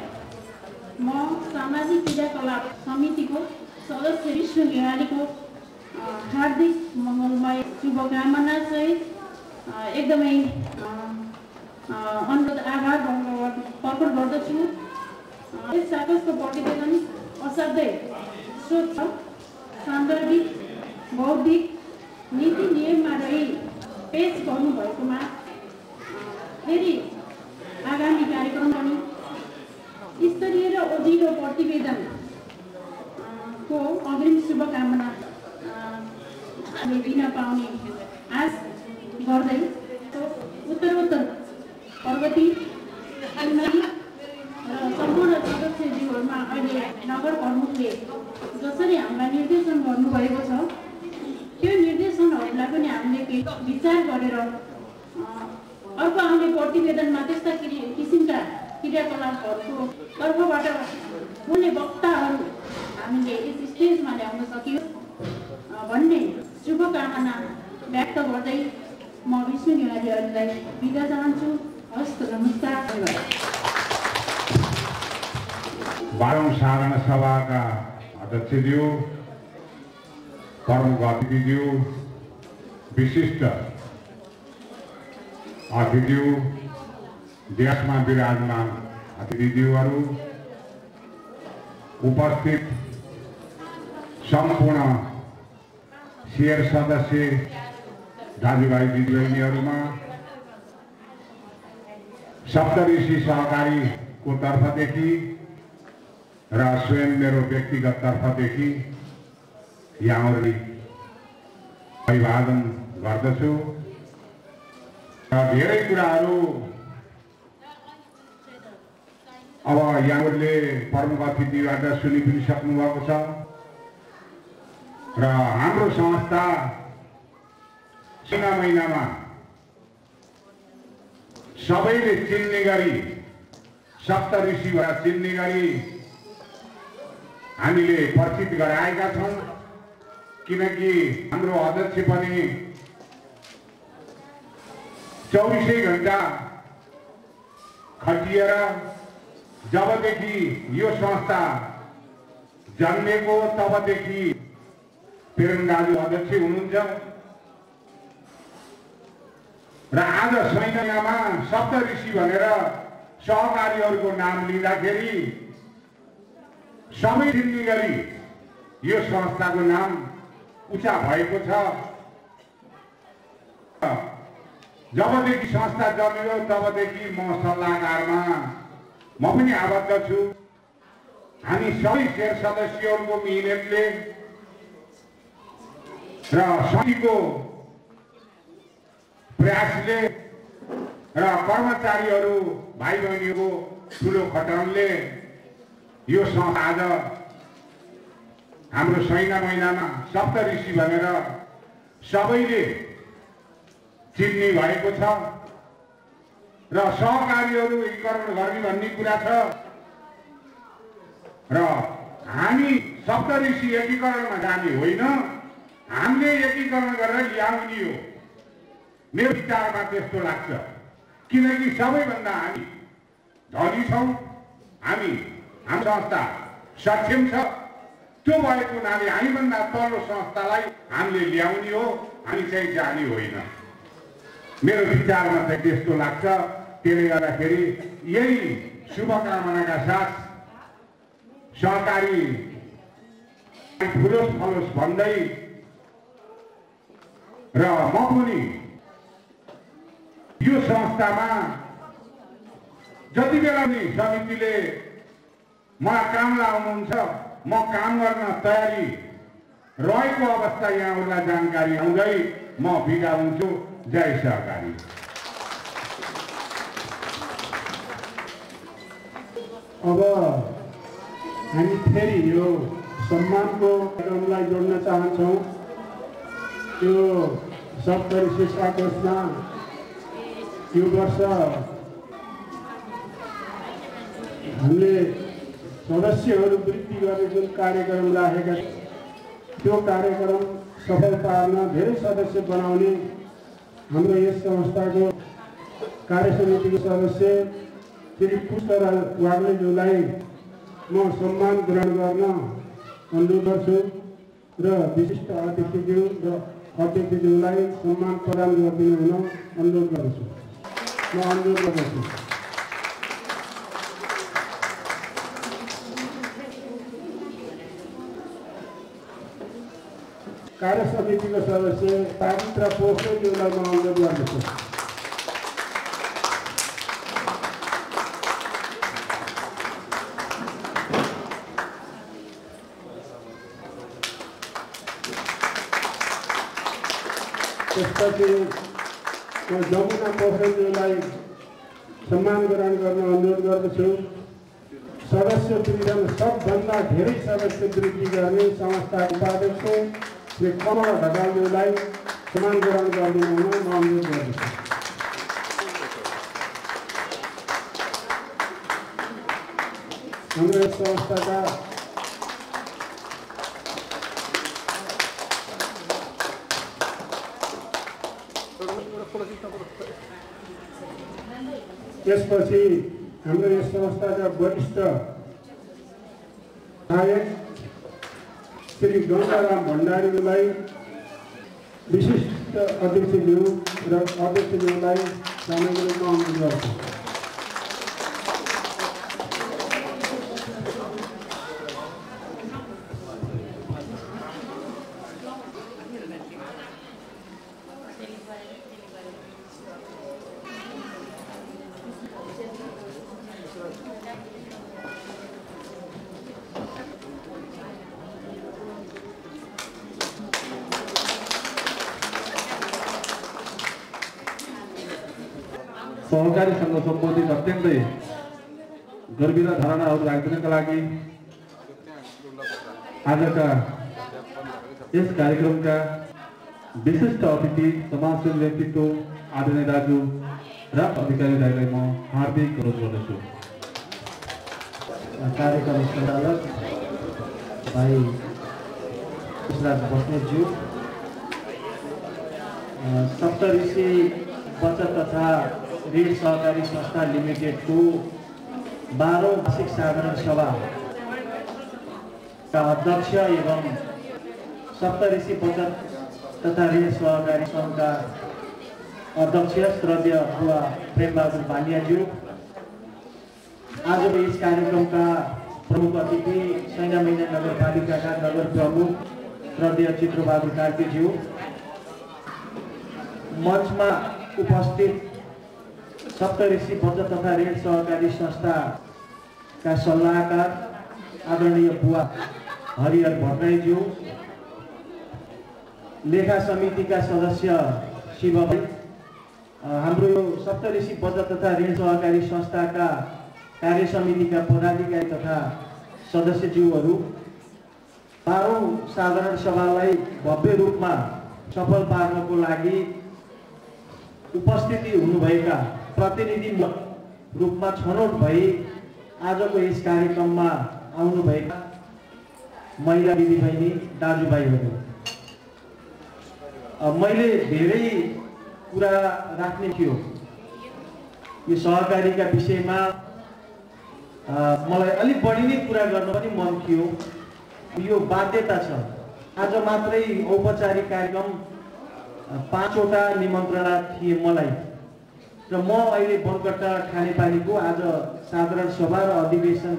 S11: म सामाजिक क्रियाकलाप समितिको सदस्य विष्णु गेवालीको हार्दिक मङ्गलमय शुभकामना सहित एकदमै अनुरोध आभार प्रकट गर्दछु। यस साकसको प्रतिवेदन असाध्यै स्वच्छ, सान्दर्भिक, बौद्धिक, नीति नियममा रही पेश गर्नुभएकोमा फेरि आगामी कार्यक्रम पनि स्तरीय र ओजिलो प्रतिवेदनको अग्रिम शुभकामना दिन पाउने आश गर्दै उत्तरोत्तर प्रगति उन्नति र सम्पूर्ण सदस्यज्यूहरूमा अहिले नगर प्रमुखले जसरी हामीलाई निर्देशन गर्नुभएको छ त्यो निर्देशनहरूलाई पनि हामीले विचार गरेर अर्को आउने प्रतिवेदनमा त्यस्ता किसिमका क्रियाकलापहरूको तर्फबाट बोल्ने वक्ताहरू हामीले यस स्टेजमा ल्याउन सकियो भन्ने शुभकामना व्यक्त गर्दै म विष्णु गेवालीहरूलाई बिदा चाहन्छु। हस्त नमस्कार।
S7: 12औं साधारण सभाका अध्यक्षज्यू, प्रमुख अतिथिज्यू, विशिष्ट अतिथिज्यू, देशमा विराजमान अतिथिज्यूहरू, उपस्थित सम्पूर्ण शेयर सदस्य दाजुभाइ दिदीबहिनीहरूमा, सप्तऋषि सहकारीको तर्फदेखि र स्वयं मेरो व्यक्तिगत तर्फदेखि यहाँहरूले अभिवादन गर्दछु। धेरै कुराहरू अब यहाँहरूले प्रमुख अतिथिबाट सुनि पनि सक्नुभएको छ र हाम्रो संस्था महिनामा सबैले चिन्ने गरी, सप्तऋषिबाट चिन्ने गरी हामीले परिचित गराएका छौँ। किनकि हाम्रो अध्यक्ष पनि 24 घण्टा खटिएर जबदेखि यो संस्था जन्मेको तबदेखि प्रेम दाजु अध्यक्ष हुनुहुन्छ र आज सैन्यमा सप्तऋषि भनेर सहकारीहरूको नाम लिँदाखेरि सबै चिन्ने गरी यो संस्थाको नाम उच्चा भएको छ। जबदेखि संस्था जन्मियो तबदेखि म सल्लाहकारमा म पनि आबद्ध छु। हामी सबै शेयर सदस्यहरूको मिहिनेतले र समितिको प्रयासले र कर्मचारीहरू भाइ बहिनीको ठुलो खटनले यो संस्था आज हाम्रो सैन्य महिनामा सप्तऋषि भनेर सबैले चिन्ने भएको छ र सहकारीहरू एकीकरण गर्ने भन्ने कुरा छ र हामी सप्तऋषि एकीकरणमा जाने होइन, हामीले एकीकरण गरेर ल्याउने हो। मेरो विचारमा त्यस्तो लाग्छ। किनकि सबैभन्दा हामी धनी छौँ, हाम्रो संस्था सक्षम छ। त्यो भएको हुनाले हामीभन्दा तल्लो संस्थालाई हामीले ल्याउने हो, हामी चाहिँ जाने होइन। मेरो विचारमा चाहिँ त्यस्तो लाग्छ। त्यसले गर्दाखेरि यही शुभकामनाका साथ सहकारी ठुलोस् फलोस् भन्दै र म पनि यो संस्थामा जति बेला पनि समितिले मलाई काम लाउनुहुन्छ म काम गर्न तयारी रहेको अवस्था यहाँहरूलाई जानकारी आउँदै म बिदा हुन्छु। जय सहकारी।
S2: अब हामी फेरि यो सम्मानको कार्यक्रमलाई जोड्न चाहन्छौँ। यो सप्तरी शिक्षा कोषमा यो वर्ष हामीले सदस्यहरू वृद्धि गर्ने जुन कार्यक्रम राखेका त्यो कार्यक्रम सफल पार्न धेरै सदस्य बनाउने हाम्रो यस संस्थाको कार्य समितिको सदस्य श्री पुष्पराज वाग्लेज्यूलाई म सम्मान ग्रहण गर्न अनुरोध गर्छु र विशिष्ट अतिथिज्यू र अतिथिज्यूलाई सम्मान प्रदान गरिदिनु हुन अनुरोध गर्छु। म अनुरोध गर्दछु। कार्य समितिको सदस्य पावित्र पोखरेलज्यूलाई म अनुरोध गर्दछु। त्यसपछि म जमुना पोखरेलज्यूलाई सम्मान ग्रहण गर्न अनुरोध गर्दछु। सदस्य वृद्धिमा सबभन्दा धेरै सदस्य वृद्धि गर्ने संस्थाको उपाध्यक्ष श्री कमला ढकालज्यूलाई सम्मान ग्रहण गरिदिनु हुन म अनुरोध गर्दछु। हाम्रो यस संस्थाका त्यसपछि हाम्रो यस संस्थाका वरिष्ठ सहायक श्री गङ्गाराम भण्डारीलाई विशिष्ट अध्यक्षज्यू र अध्यक्षज्यूलाई सामग्री रूपमा अनुरोध गर्छु।
S6: सहकारीसँग सम्बन्धित अत्यन्तै गर्विला धारणाहरू राखिदिनका लागि आजका यस कार्यक्रमका विशिष्ट अतिथि समाजसेवी व्यक्तित्व आदरणीय दाजु राज अधिकारी दाइलाई म हार्दिक अनुरोध गर्दछु।
S12: कार्यक्रम सञ्चालक भाइ पुष्पराज बस्नेतज्यू, सप्तऋषि बचत तथा ऋण सहकारी संस्था लिमिटेडको 12औं वार्षिक साधारण सभाका अध्यक्ष एवं सप्तऋषि बचत तथा ऋण सहकारी सङ्घका अध्यक्ष श्रद्धेय बुवा प्रेमबहादुर बानियाज्यू, आजको यस कार्यक्रमका प्रमुख अतिथि सैनामैना नगरपालिकाका नगर प्रमुख श्रद्धेय चित्रबहादुर कार्कीज्यू, मञ्चमा उपस्थित सप्तऋषि बचत तथा ऋण सहकारी संस्थाका सल्लाहकार आदरणीय बुवा हरिहर भट्टराईज्यू, लेखा समितिका सदस्य शिवभाइ, हाम्रो सप्तऋषि बचत तथा ऋण सहकारी संस्थाका कार्य समितिका पदाधिकारी तथा सदस्यज्यूहरू, 12औं साधारण सभालाई भव्य रूपमा सफल पार्नको लागि उपस्थिति हुनुभएका प्रतिनिधि रूपमा छनौट भई आजको यस कार्यक्रममा आउनुभएका महिला दिदीबहिनी दाजुभाइहरू, मैले धेरै कुरा राख्ने थियो यो सहकारीका विषयमा, मलाई अलिक बढी नै कुरा गर्न पनि मन थियो। यो बाध्यता छ। आज मात्रै औपचारिक कार्यक्रम 5वटा निमन्त्रणा थिए मलाई, र म अहिले बनकट्टा खानेपानीको आज साधारण सभा र अधिवेशन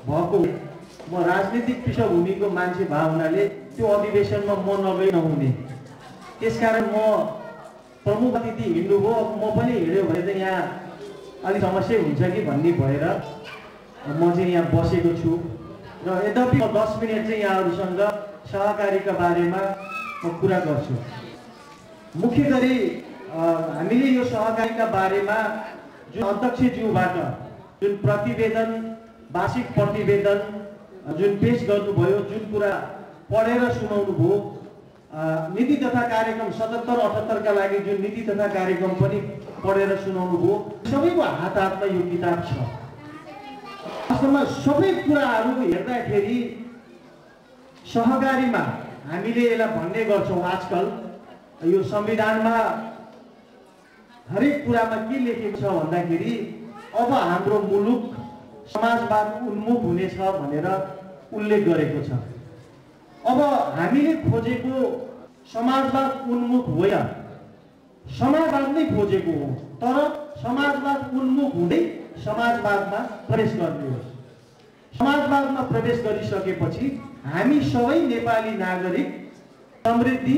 S12: भएको म राजनीतिक पृष्ठभूमिको मान्छे भए हुनाले त्यो अधिवेशनमा म नगई नहुने। त्यसकारण म प्रमुख अतिथि हिँड्नुभयो, म पनि हिँड्यो भने चाहिँ यहाँ अलिक समस्या हुन्छ कि भन्ने भएर म चाहिँ यहाँ बसेको छु। र यद्यपि म 10 मिनट चाहिँ यहाँहरूसँग सहकारीका बारेमा म कुरा गर्छु। मुख्य गरी हामीले यो सहकारीका बारेमा जुन अध्यक्षज्यूबाट जुन प्रतिवेदन, वार्षिक प्रतिवेदन जुन पेश गर्नुभयो, जुन कुरा पढेर सुनाउनु भयो, नीति तथा कार्यक्रम 77-78 का लागि जुन नीति तथा कार्यक्रम पनि पढेर सुनाउनु भयो, सबैको हात हातमा यो किताब छ। वास्तवमा सबै कुराहरू हेर्दाखेरि सहकारीमा हामीले यसलाई भन्ने गर्छौँ आजकल यो संविधानमा हरेक कुरामा के लेखेको छ भन्दाखेरि अब हाम्रो मुलुक समाजवाद उन्मुख हुनेछ भनेर उल्लेख गरेको छ। अब हामीले खोजेको समाजवाद उन्मुख होइन, समाजवाद नै खोजेको हो, तर समाजवाद उन्मुख हुँदै समाजवादमा प्रवेश गर्ने हो। समाजवादमा प्रवेश गरिसकेपछि हामी सबै नेपाली नागरिक समृद्धि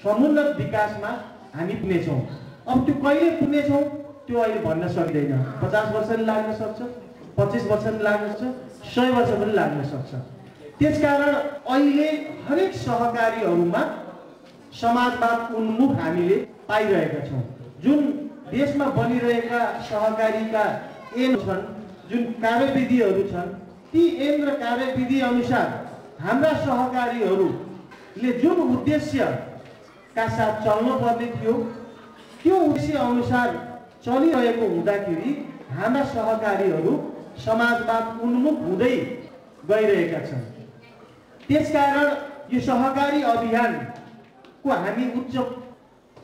S12: समुन्नत विकासमा हामी पुग्नेछौँ। अब त्यो कहिले पुग्नेछौँ त्यो अहिले भन्न सकिँदैन। 50 वर्ष पनि लाग्न सक्छ, 25 वर्ष पनि लाग्न सक्छ, 100 वर्ष पनि लाग्न सक्छ। त्यसकारण अहिले हरेक सहकारीहरूमा समाजवाद उन्मुख हामीले पाइरहेका छौँ। जुन देशमा बनिरहेका सहकारीका ऐन छन्, जुन कार्यविधिहरू छन्, ती ऐन र कार्यविधि अनुसार हाम्रा सहकारीहरूले जुन उद्देश्यका साथ चल्न पर्ने थियो त्यो उद्देश्य अनुसार चलिरहेको हुँदाखेरि हाम्रा सहकारीहरू समाजवाद उन्मुख हुँदै गइरहेका छन्। त्यसकारण यो सहकारी अभियानको हामी उच्च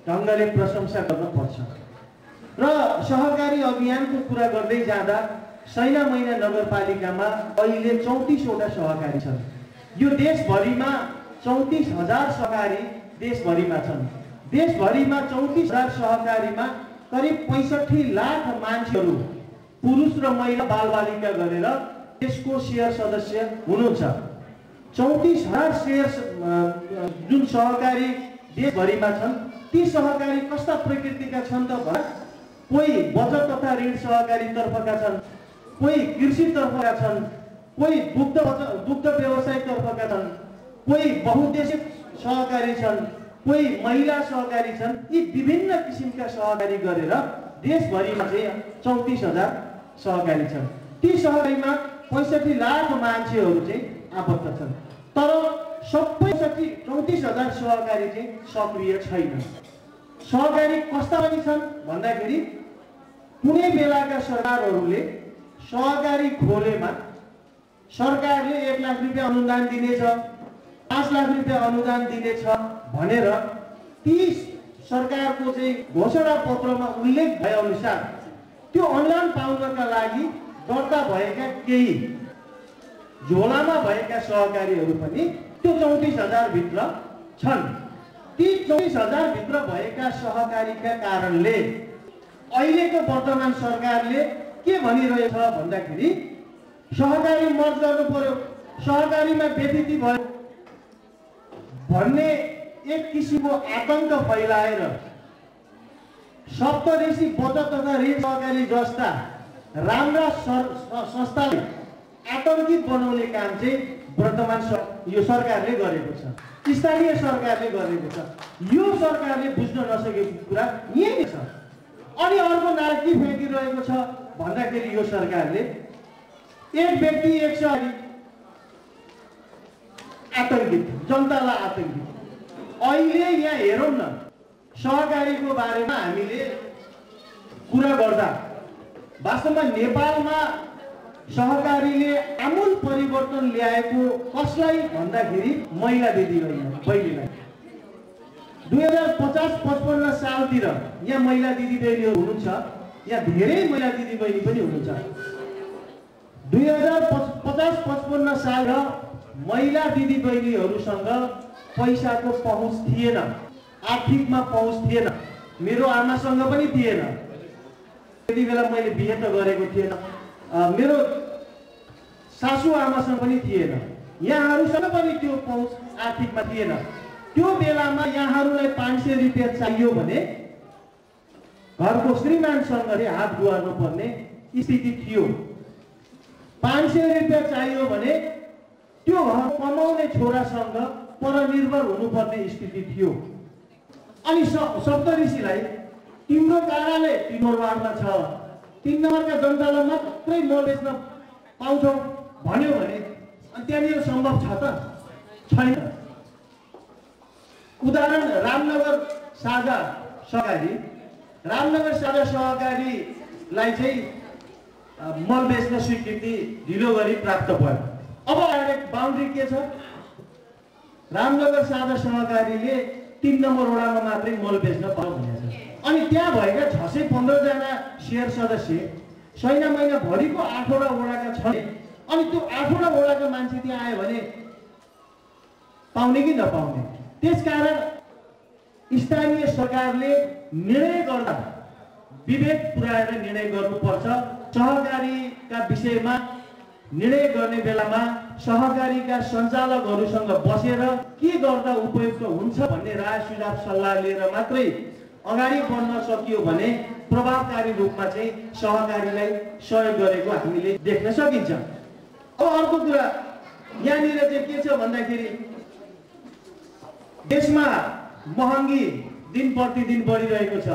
S12: ढङ्गले प्रशंसा गर्न पर्छ। र सहकारी अभियानको कुरा गर्दै जाँदा सैना मैना नगरपालिकामा अहिले 34वटा सहकारी छन्। यो देशभरिमा 34,000 सहकारी देशभरिमा छन्। देशभरिमा 34,000 सहकारीमा करिब 65 लाख मान्छेहरू पुरुष र महिला बालबालिका गरेर त्यसको शेयर सदस्य हुनुहुन्छ। 34,000 शेयर जुन सहकारी देशभरिमा छन्, ती सहकारी कस्ता प्रकृतिका छन् त भने कोही बचत तथा ऋण सहकारी तर्फका छन्, कोही कृषि तर्फका छन्, कोही दुग्ध व्यवसाय तर्फका छन्, कोही बहुउद्देश्यिक सहकारी छन्, कोही महिला सहकारी छन्। यी विभिन्न किसिमका सहकारी गरेर देशभरिमा चाहिँ 34,000 सहकारी छन्। ती सहकारीमा 65 लाख मान्छेहरू चाहिँ आबद्ध छन्। तर सबै 34,000 सहकारी चाहिँ सक्रिय छैनन्। सहकारी कस्ता पनि छन् भन्दाखेरि कुनै बेलाका सरकारहरूले सहकारी खोलेमा सरकारले 1 लाख रुपियाँ अनुदान दिनेछ, 5 लाख रुपियाँ अनुदान दिनेछ भनेर ती सरकारको चाहिँ घोषणा पत्रमा उल्लेख भए अनुसार त्यो अनुदान पाउनका लागि दर्ता भएका केही झोलामा भएका सहकारीहरू पनि त्यो 34,000 भित्र छन्। ती 34,000 भित्र भएका सहकारीका कारणले अहिलेको वर्तमान सरकारले के भनिरहेछ भन्दाखेरि सहकारी मर्ज गर्नु पर्यो, सहकारीमा बेफिती भयो भन्ने एक किसिमको आतंक फैलाएर सप्तऋषि बचत तथा ऋण सहकारी जस्ता राम्रा संस्थाले आतंकित बनाउने काम चाहिँ वर्तमान यो सरकारले गरेको छ, स्थानीय सरकारले गरेको छ। यो सरकारले बुझ्न नसकेको कुरा यही छ। अनि अर्को नारा के फ्याँकिरहेको छ भन्दाखेरि यो सरकारले एक व्यक्ति एक सहकारी आतंकित, जनतालाई आतंकित। अहिले यहाँ हेरौँ न, सहकारीको बारेमा हामीले कुरा गर्दा वास्तवमा नेपालमा सहकारीले आमूल परिवर्तन ल्याएको कसलाई भन्दाखेरि महिला दिदीबहिनीलाई। 2050-55 सालतिर यहाँ महिला दिदीबहिनीहरू हुनुहुन्छ, यहाँ धेरै महिला दिदीबहिनी पनि हुनुहुन्छ। 2050-55 साल महिला दिदीबहिनीहरूसँग पैसाको पहुँच थिएन, आर्थिकमा पहुँच थिएन। मेरो आमासँग पनि थिएन। त्यति बेला मैले बिहे त गरेको थिएन। मेरो सासू आमासँग पनि थिएन, यहाँहरूसँग पनि त्यो पहुँच आर्थिकमा थिएन। त्यो बेलामा यहाँहरूलाई 500 रुपियाँ चाहियो भने घरको श्रीमानसँगले हात गुहार्नु पर्ने स्थिति थियो। 500 रुपियाँ चाहियो भने त्यो घर कमाउने छोरासँग परनिर्भर हुनुपर्ने स्थिति थियो। अनि सप्तऋषिलाई तिम्रो कार्यालय 3 वार्डमा छ, 3 नम्बरका जनतालाई मात्रै मल बेच्न पाउँछौ भन्यो भने अनि त्यहाँनिर सम्भव छ त? छैन। उदाहरण रामनगर साझा सहकारी, रामनगर साझा सहकारीलाई चाहिँ मल बेच्न स्वीकृति ढिलो गरी प्राप्त भयो। अब डाइरेक्ट बाउन्ड्री के छ? रामनगर साझा सहकारीले 3 नम्बर वडामा मात्रै मल बेच्न पाउँछ भनेको छ। अनि त्यहाँ भएका 615 जना शेयर सदस्य छैन महिनाभरिको 8 वटा वडाका छन्। अनि त्यो 8 वटा वडाका मान्छे त्यहाँ आयो भने पाउने कि नपाउने? त्यसकारण स्थानीय सरकारले निर्णय गर्दा विवेक पुर्याएर निर्णय गर्नुपर्छ। सहकारीका विषयमा निर्णय गर्ने बेलामा सहकारीका सञ्चालकहरूसँग बसेर के गर्दा उपयुक्त हुन्छ भन्ने राय सुझाव सल्लाह लिएर मात्रै अगाडि बढ्न सकियो भने प्रभावकारी रूपमा चाहिँ सहकारीलाई सहयोग गरेको हामीले देख्न सकिन्छ। अब अर्को कुरा यहाँनिर चाहिँ के छ भन्दाखेरि देशमा महँगी दिन प्रतिदिन बढिरहेको छ।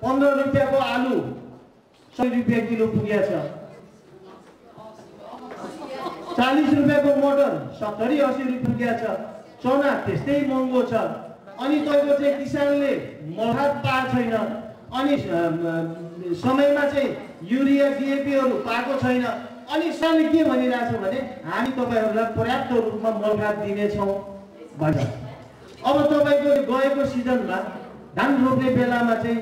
S12: 15 रुपियाँको आलु 100 रुपियाँ किलो पुगेको छ। 40 रुपियाँको मटर 70-80 रुपियाँ पुगेको छ। चना त्यस्तै महँगो छ। अनि तपाईँको चाहिँ किसानले मलखाद पाएको छैन। अनि समयमा चाहिँ युरिया डिएपीहरू पाएको छैन। अनि सरले के भनिरहेछ भने हामी तपाईँहरूलाई पर्याप्त रूपमा मलखाद दिनेछौँ भन्छ। अब तपाईँको गएको सिजनमा धान रोप्ने बेलामा चाहिँ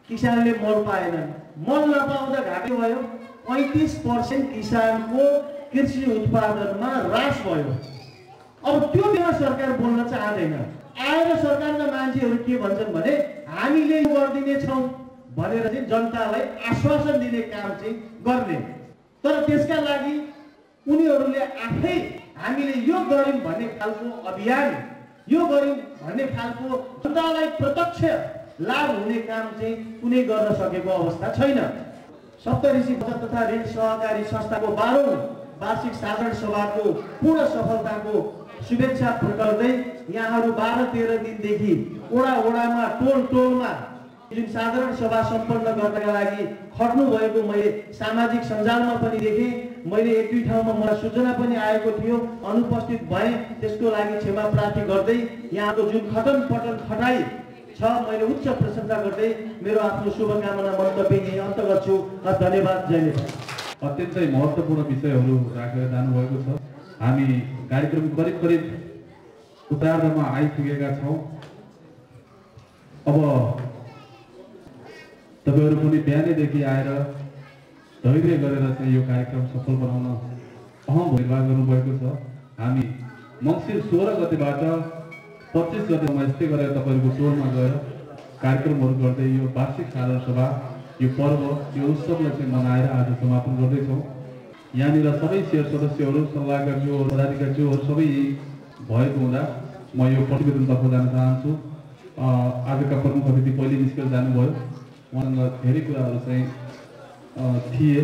S12: किसानले मल पाएनन्। मल नपाउँदा घाटे भयो। 35% किसानको कृषि उत्पादनमा ह्रास भयो। अब त्यो बेला सरकार बोल्न चाहँदैन। आएर सरकारका मान्छेहरू के भन्छन् भने हामीले यो गरिदिनेछौँ भनेर चाहिँ जनतालाई आश्वासन दिने काम चाहिँ गर्ने। तर त्यसका लागि उनीहरूले आफै हामीले यो गर्यौँ भन्ने खालको अभियान, यो गर्यौँ भन्ने खालको जनतालाई प्रत्यक्ष लाभ हुने काम चाहिँ कुनै गर्न सकेको अवस्था छैन। सप्तऋषि बचत तथा ऋण सहकारी संस्थाको 12औं वार्षिक साधारण सभाको पूर्ण सफलताको शुभेच्छा प्रकट्दै यहाँहरू 12-13 दिनदेखि वडामा टोलमा जुन साधारण सभा सम्पन्न गर्नका लागि खट्नु भएको मैले सामाजिक सञ्जालमा पनि देखेँ। मैले 1-2 ठाउँमा मलाई सूचना पनि आएको थियो, अनुपस्थित भएँ। त्यसको लागि क्षमा प्रार्थी गर्दै यहाँको जुन खटन खटाई छ मैले उच्च प्रशंसा गर्दै मेरो आफ्नो शुभकामना मन्तव्य यही अन्त गर्छु। धन्यवाद। जय नेपाल।
S6: अत्यन्तै महत्त्वपूर्ण विषयहरू राखेर जानुभएको छ। हामी कार्यक्रम करिब उत्तरार्धमा आइपुगेका छौँ। अब तपाईँहरू पनि बिहानैदेखि आएर धैर्य गरेर चाहिँ यो कार्यक्रम सफल बनाउन अहम भूमिका गर्नुभएको छ। हामी मङ्सिर 16 गतेबाट 25 गतेसम्म यस्तै गरेर तपाईँहरूको टोलमा गएर कार्यक्रमहरू गर्दै यो वार्षिक साधारण सभा, यो पर्व, यो उत्सवलाई चाहिँ मनाएर आज समापन गर्दैछौँ। यहाँनिर सबै शेयर सदस्यहरू, सल्लाहकारज्यूहरू, पदाधिकारीज्यूहरू सबै भएको हुँदा म यो प्रतिवेदनतर्फ जान चाहन्छु। आजका प्रमुख अतिथि पहिले निस्केर जानुभयो। उहाँसँग धेरै कुराहरू चाहिँ थिए।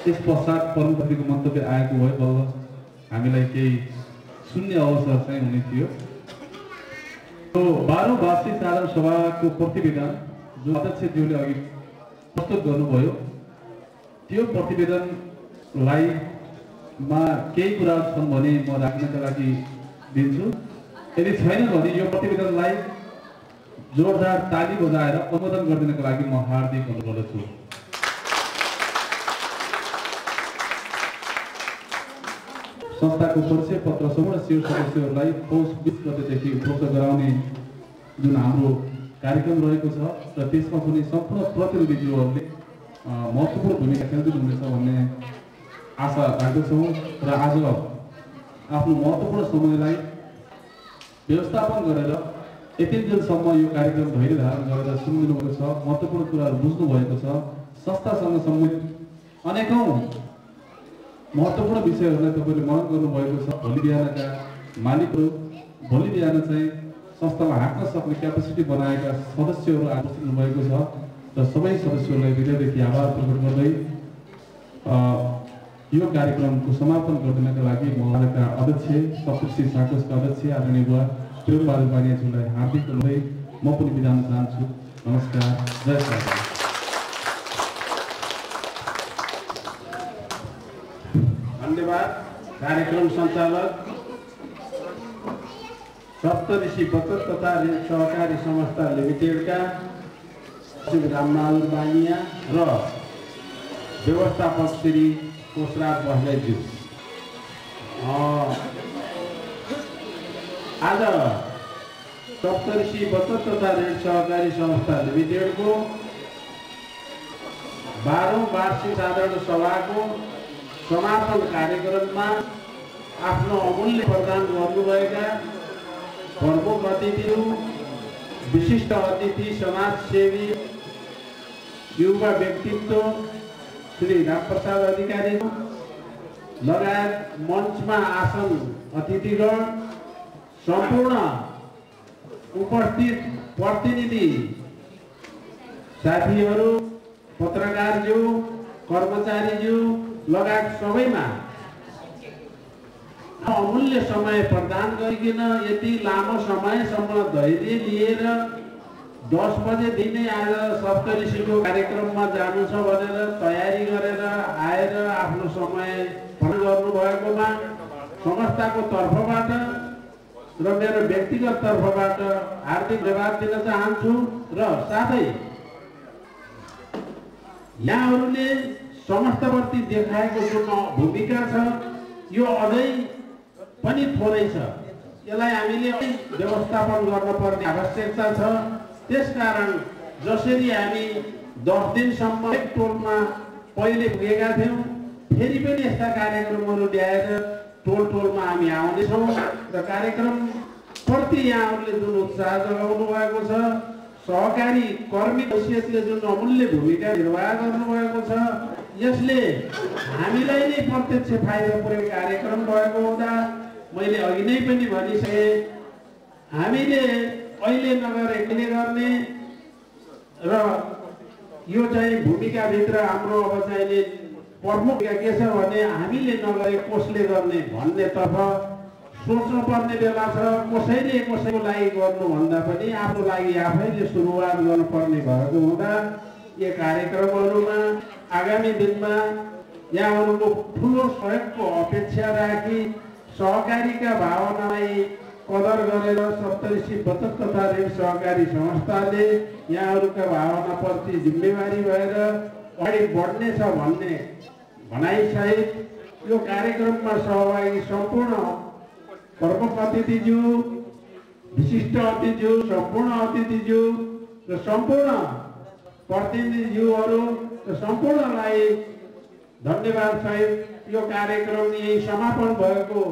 S6: त्यस पश्चात प्रमुख अतिथिको मन्तव्य आएको भए बल्ल हामीलाई केही सुन्ने अवसर चाहिँ हुने थियो। यो 12औं वार्षिक साधारण सभाको प्रतिवेदन जो अध्यक्षज्यूले अघि प्रस्तुत गर्नुभयो, त्यो प्रतिवेदनलाई केही कुरा छन् भने म राख्नका लागि दिन्छु। यदि छैन भने यो प्रतिवेदनलाई जोरदार ताली बजाएर अनुमोदन गरिदिनको लागि म हार्दिक अनुरोध गर्दछु। संस्थाको परिचय पत्र सम्पूर्ण शेयर सदस्यहरूलाई पौष 20 गतेदेखि उपलब्ध गराउने जुन हाम्रो कार्यक्रम रहेको छ र त्यसमा पनि सम्पूर्ण प्रतिनिधिज्यूहरूले महत्त्वपूर्ण भूमिका खेल्नुहुनेछ भन्ने आशा राख्दछौँ। र आज आफ्नो महत्त्वपूर्ण समयलाई व्यवस्थापन गरेर यति दिनसम्म यो कार्यक्रम धैर्य धारण गरेर सुनिदिनु भएको छ, महत्त्वपूर्ण कुराहरू बुझ्नु भएको छ। संस्थासँग सम्बन्धित अनेकौं महत्त्वपूर्ण विषयहरूलाई तपाईँले मनन गर्नुभएको छ। भोलि बिहानका मालिकहरू, भोलि बिहान चाहिँ संस्थामा हाँक्न सक्ने क्यापेसिटी बनाएका सदस्यहरू उपस्थित हुनुभएको छ र सबै सदस्यहरूलाई हृदयदेखि आभार प्रकट गर्दै यो कार्यक्रमको समापन गर्नका लागि म उहाँका अध्यक्ष सप्तऋषि साकोसका अध्यक्ष आदरणीय बुवा प्रेमबहादुर बानियाज्यूलाई हार्दिक अनुरोध म पनि बिदा हुन चाहन्छु। नमस्कार, जय श्री
S4: धन्यवाद। कार्यक्रम सञ्चालक सप्तऋषि बचत तथा ऋण सहकारी संस्था लिमिटेडका श्री रामबहादुर बानिया र व्यवस्थापक श्री कोशराज बस्नेतज्यू। आज सप्तऋषि बचत तथा ऋण सहकारी संस्था लिमिटेडको 12औं वार्षिक साधारण सभाको समापन कार्यक्रममा आफ्नो अमूल्य प्रदान गर्नुभएका प्रमुख अतिथिहरू, विशिष्ट अतिथि, समाजसेवी, युवा व्यक्तित्व श्री रामप्रसाद अधिकारी लगायत मञ्चमा आसन अतिथिगण, सम्पूर्ण उपस्थित प्रतिनिधि साथीहरू, पत्रकारज्यू, कर्मचारीज्यू लगायत सबैमा अमूल्य समय प्रदान गरिकन यति लामो समयसम्म धैर्य लिएर 10 बजेदेखि नै आज सप्तऋषिको कार्यक्रममा जानु छ भनेर तयारी गरेर आएर आफ्नो समय प्रदान गर्नुभएकोमा संस्थाको तर्फबाट र मेरो व्यक्तिगत तर्फबाट हार्दिक धन्यवाद दिन चाहन्छु। र साथै यहाँहरूले संस्थाप्रति देखाएको जुन भूमिका छ यो अझै पनि थोरै छ। यसलाई हामीले व्यवस्थापन गर्नुपर्ने आवश्यकता छ। त्यसकारण जसरी हामी 10 दिनसम्म एक टोलमा पहिले पुगेका थियौँ, फेरि पनि यस्ता कार्यक्रमहरू ल्याएर टोलमा हामी आउनेछौँ र कार्यक्रम प्रति यहाँहरूले जुन उत्साह जगाउनु भएको छ, सहकारी कर्मी हैसियतले जुन अमूल्य भूमिका निर्वाह गर्नुभएको छ, यसले हामीलाई नै प्रत्यक्ष फाइदा पुर्याउने कार्यक्रम भएको हुँदा मैले अघि नै पनि भनिसकेँ, हामीले अहिले नगरेर एक्लै गर्ने र यो चाहिँ भूमिकाभित्र हाम्रो अब चाहिँ प्रमुख के छ भने हामीले नगरे कसले गर्ने भन्नेतर्फ सोच्नुपर्ने बेला छ। कसैले कसैको लागि गर्नुभन्दा पनि आफ्नो लागि आफैले सुरुवात गर्नुपर्ने भएको हुँदा यो कार्यक्रमहरूमा आगामी दिनमा यहाँहरूको ठुलो सहयोगको अपेक्षा राखी सहकारीका भावनालाई कदर गरेर सप्तऋषि बचत तथा ऋण सहकारी संस्थाले यहाँहरूका भावनाप्रति जिम्मेवारी भएर अगाडि बढ्नेछ भन्ने भनाइसहित यो कार्यक्रममा सहभागी सम्पूर्ण प्रमुख अतिथिज्यू, विशिष्ट अतिथिज्यू, सम्पूर्ण अतिथिज्यू र सम्पूर्ण प्रतिनिधिज्यूहरू र सम्पूर्णलाई धन्यवाद सहित यो कार्यक्रम यही समापन भएको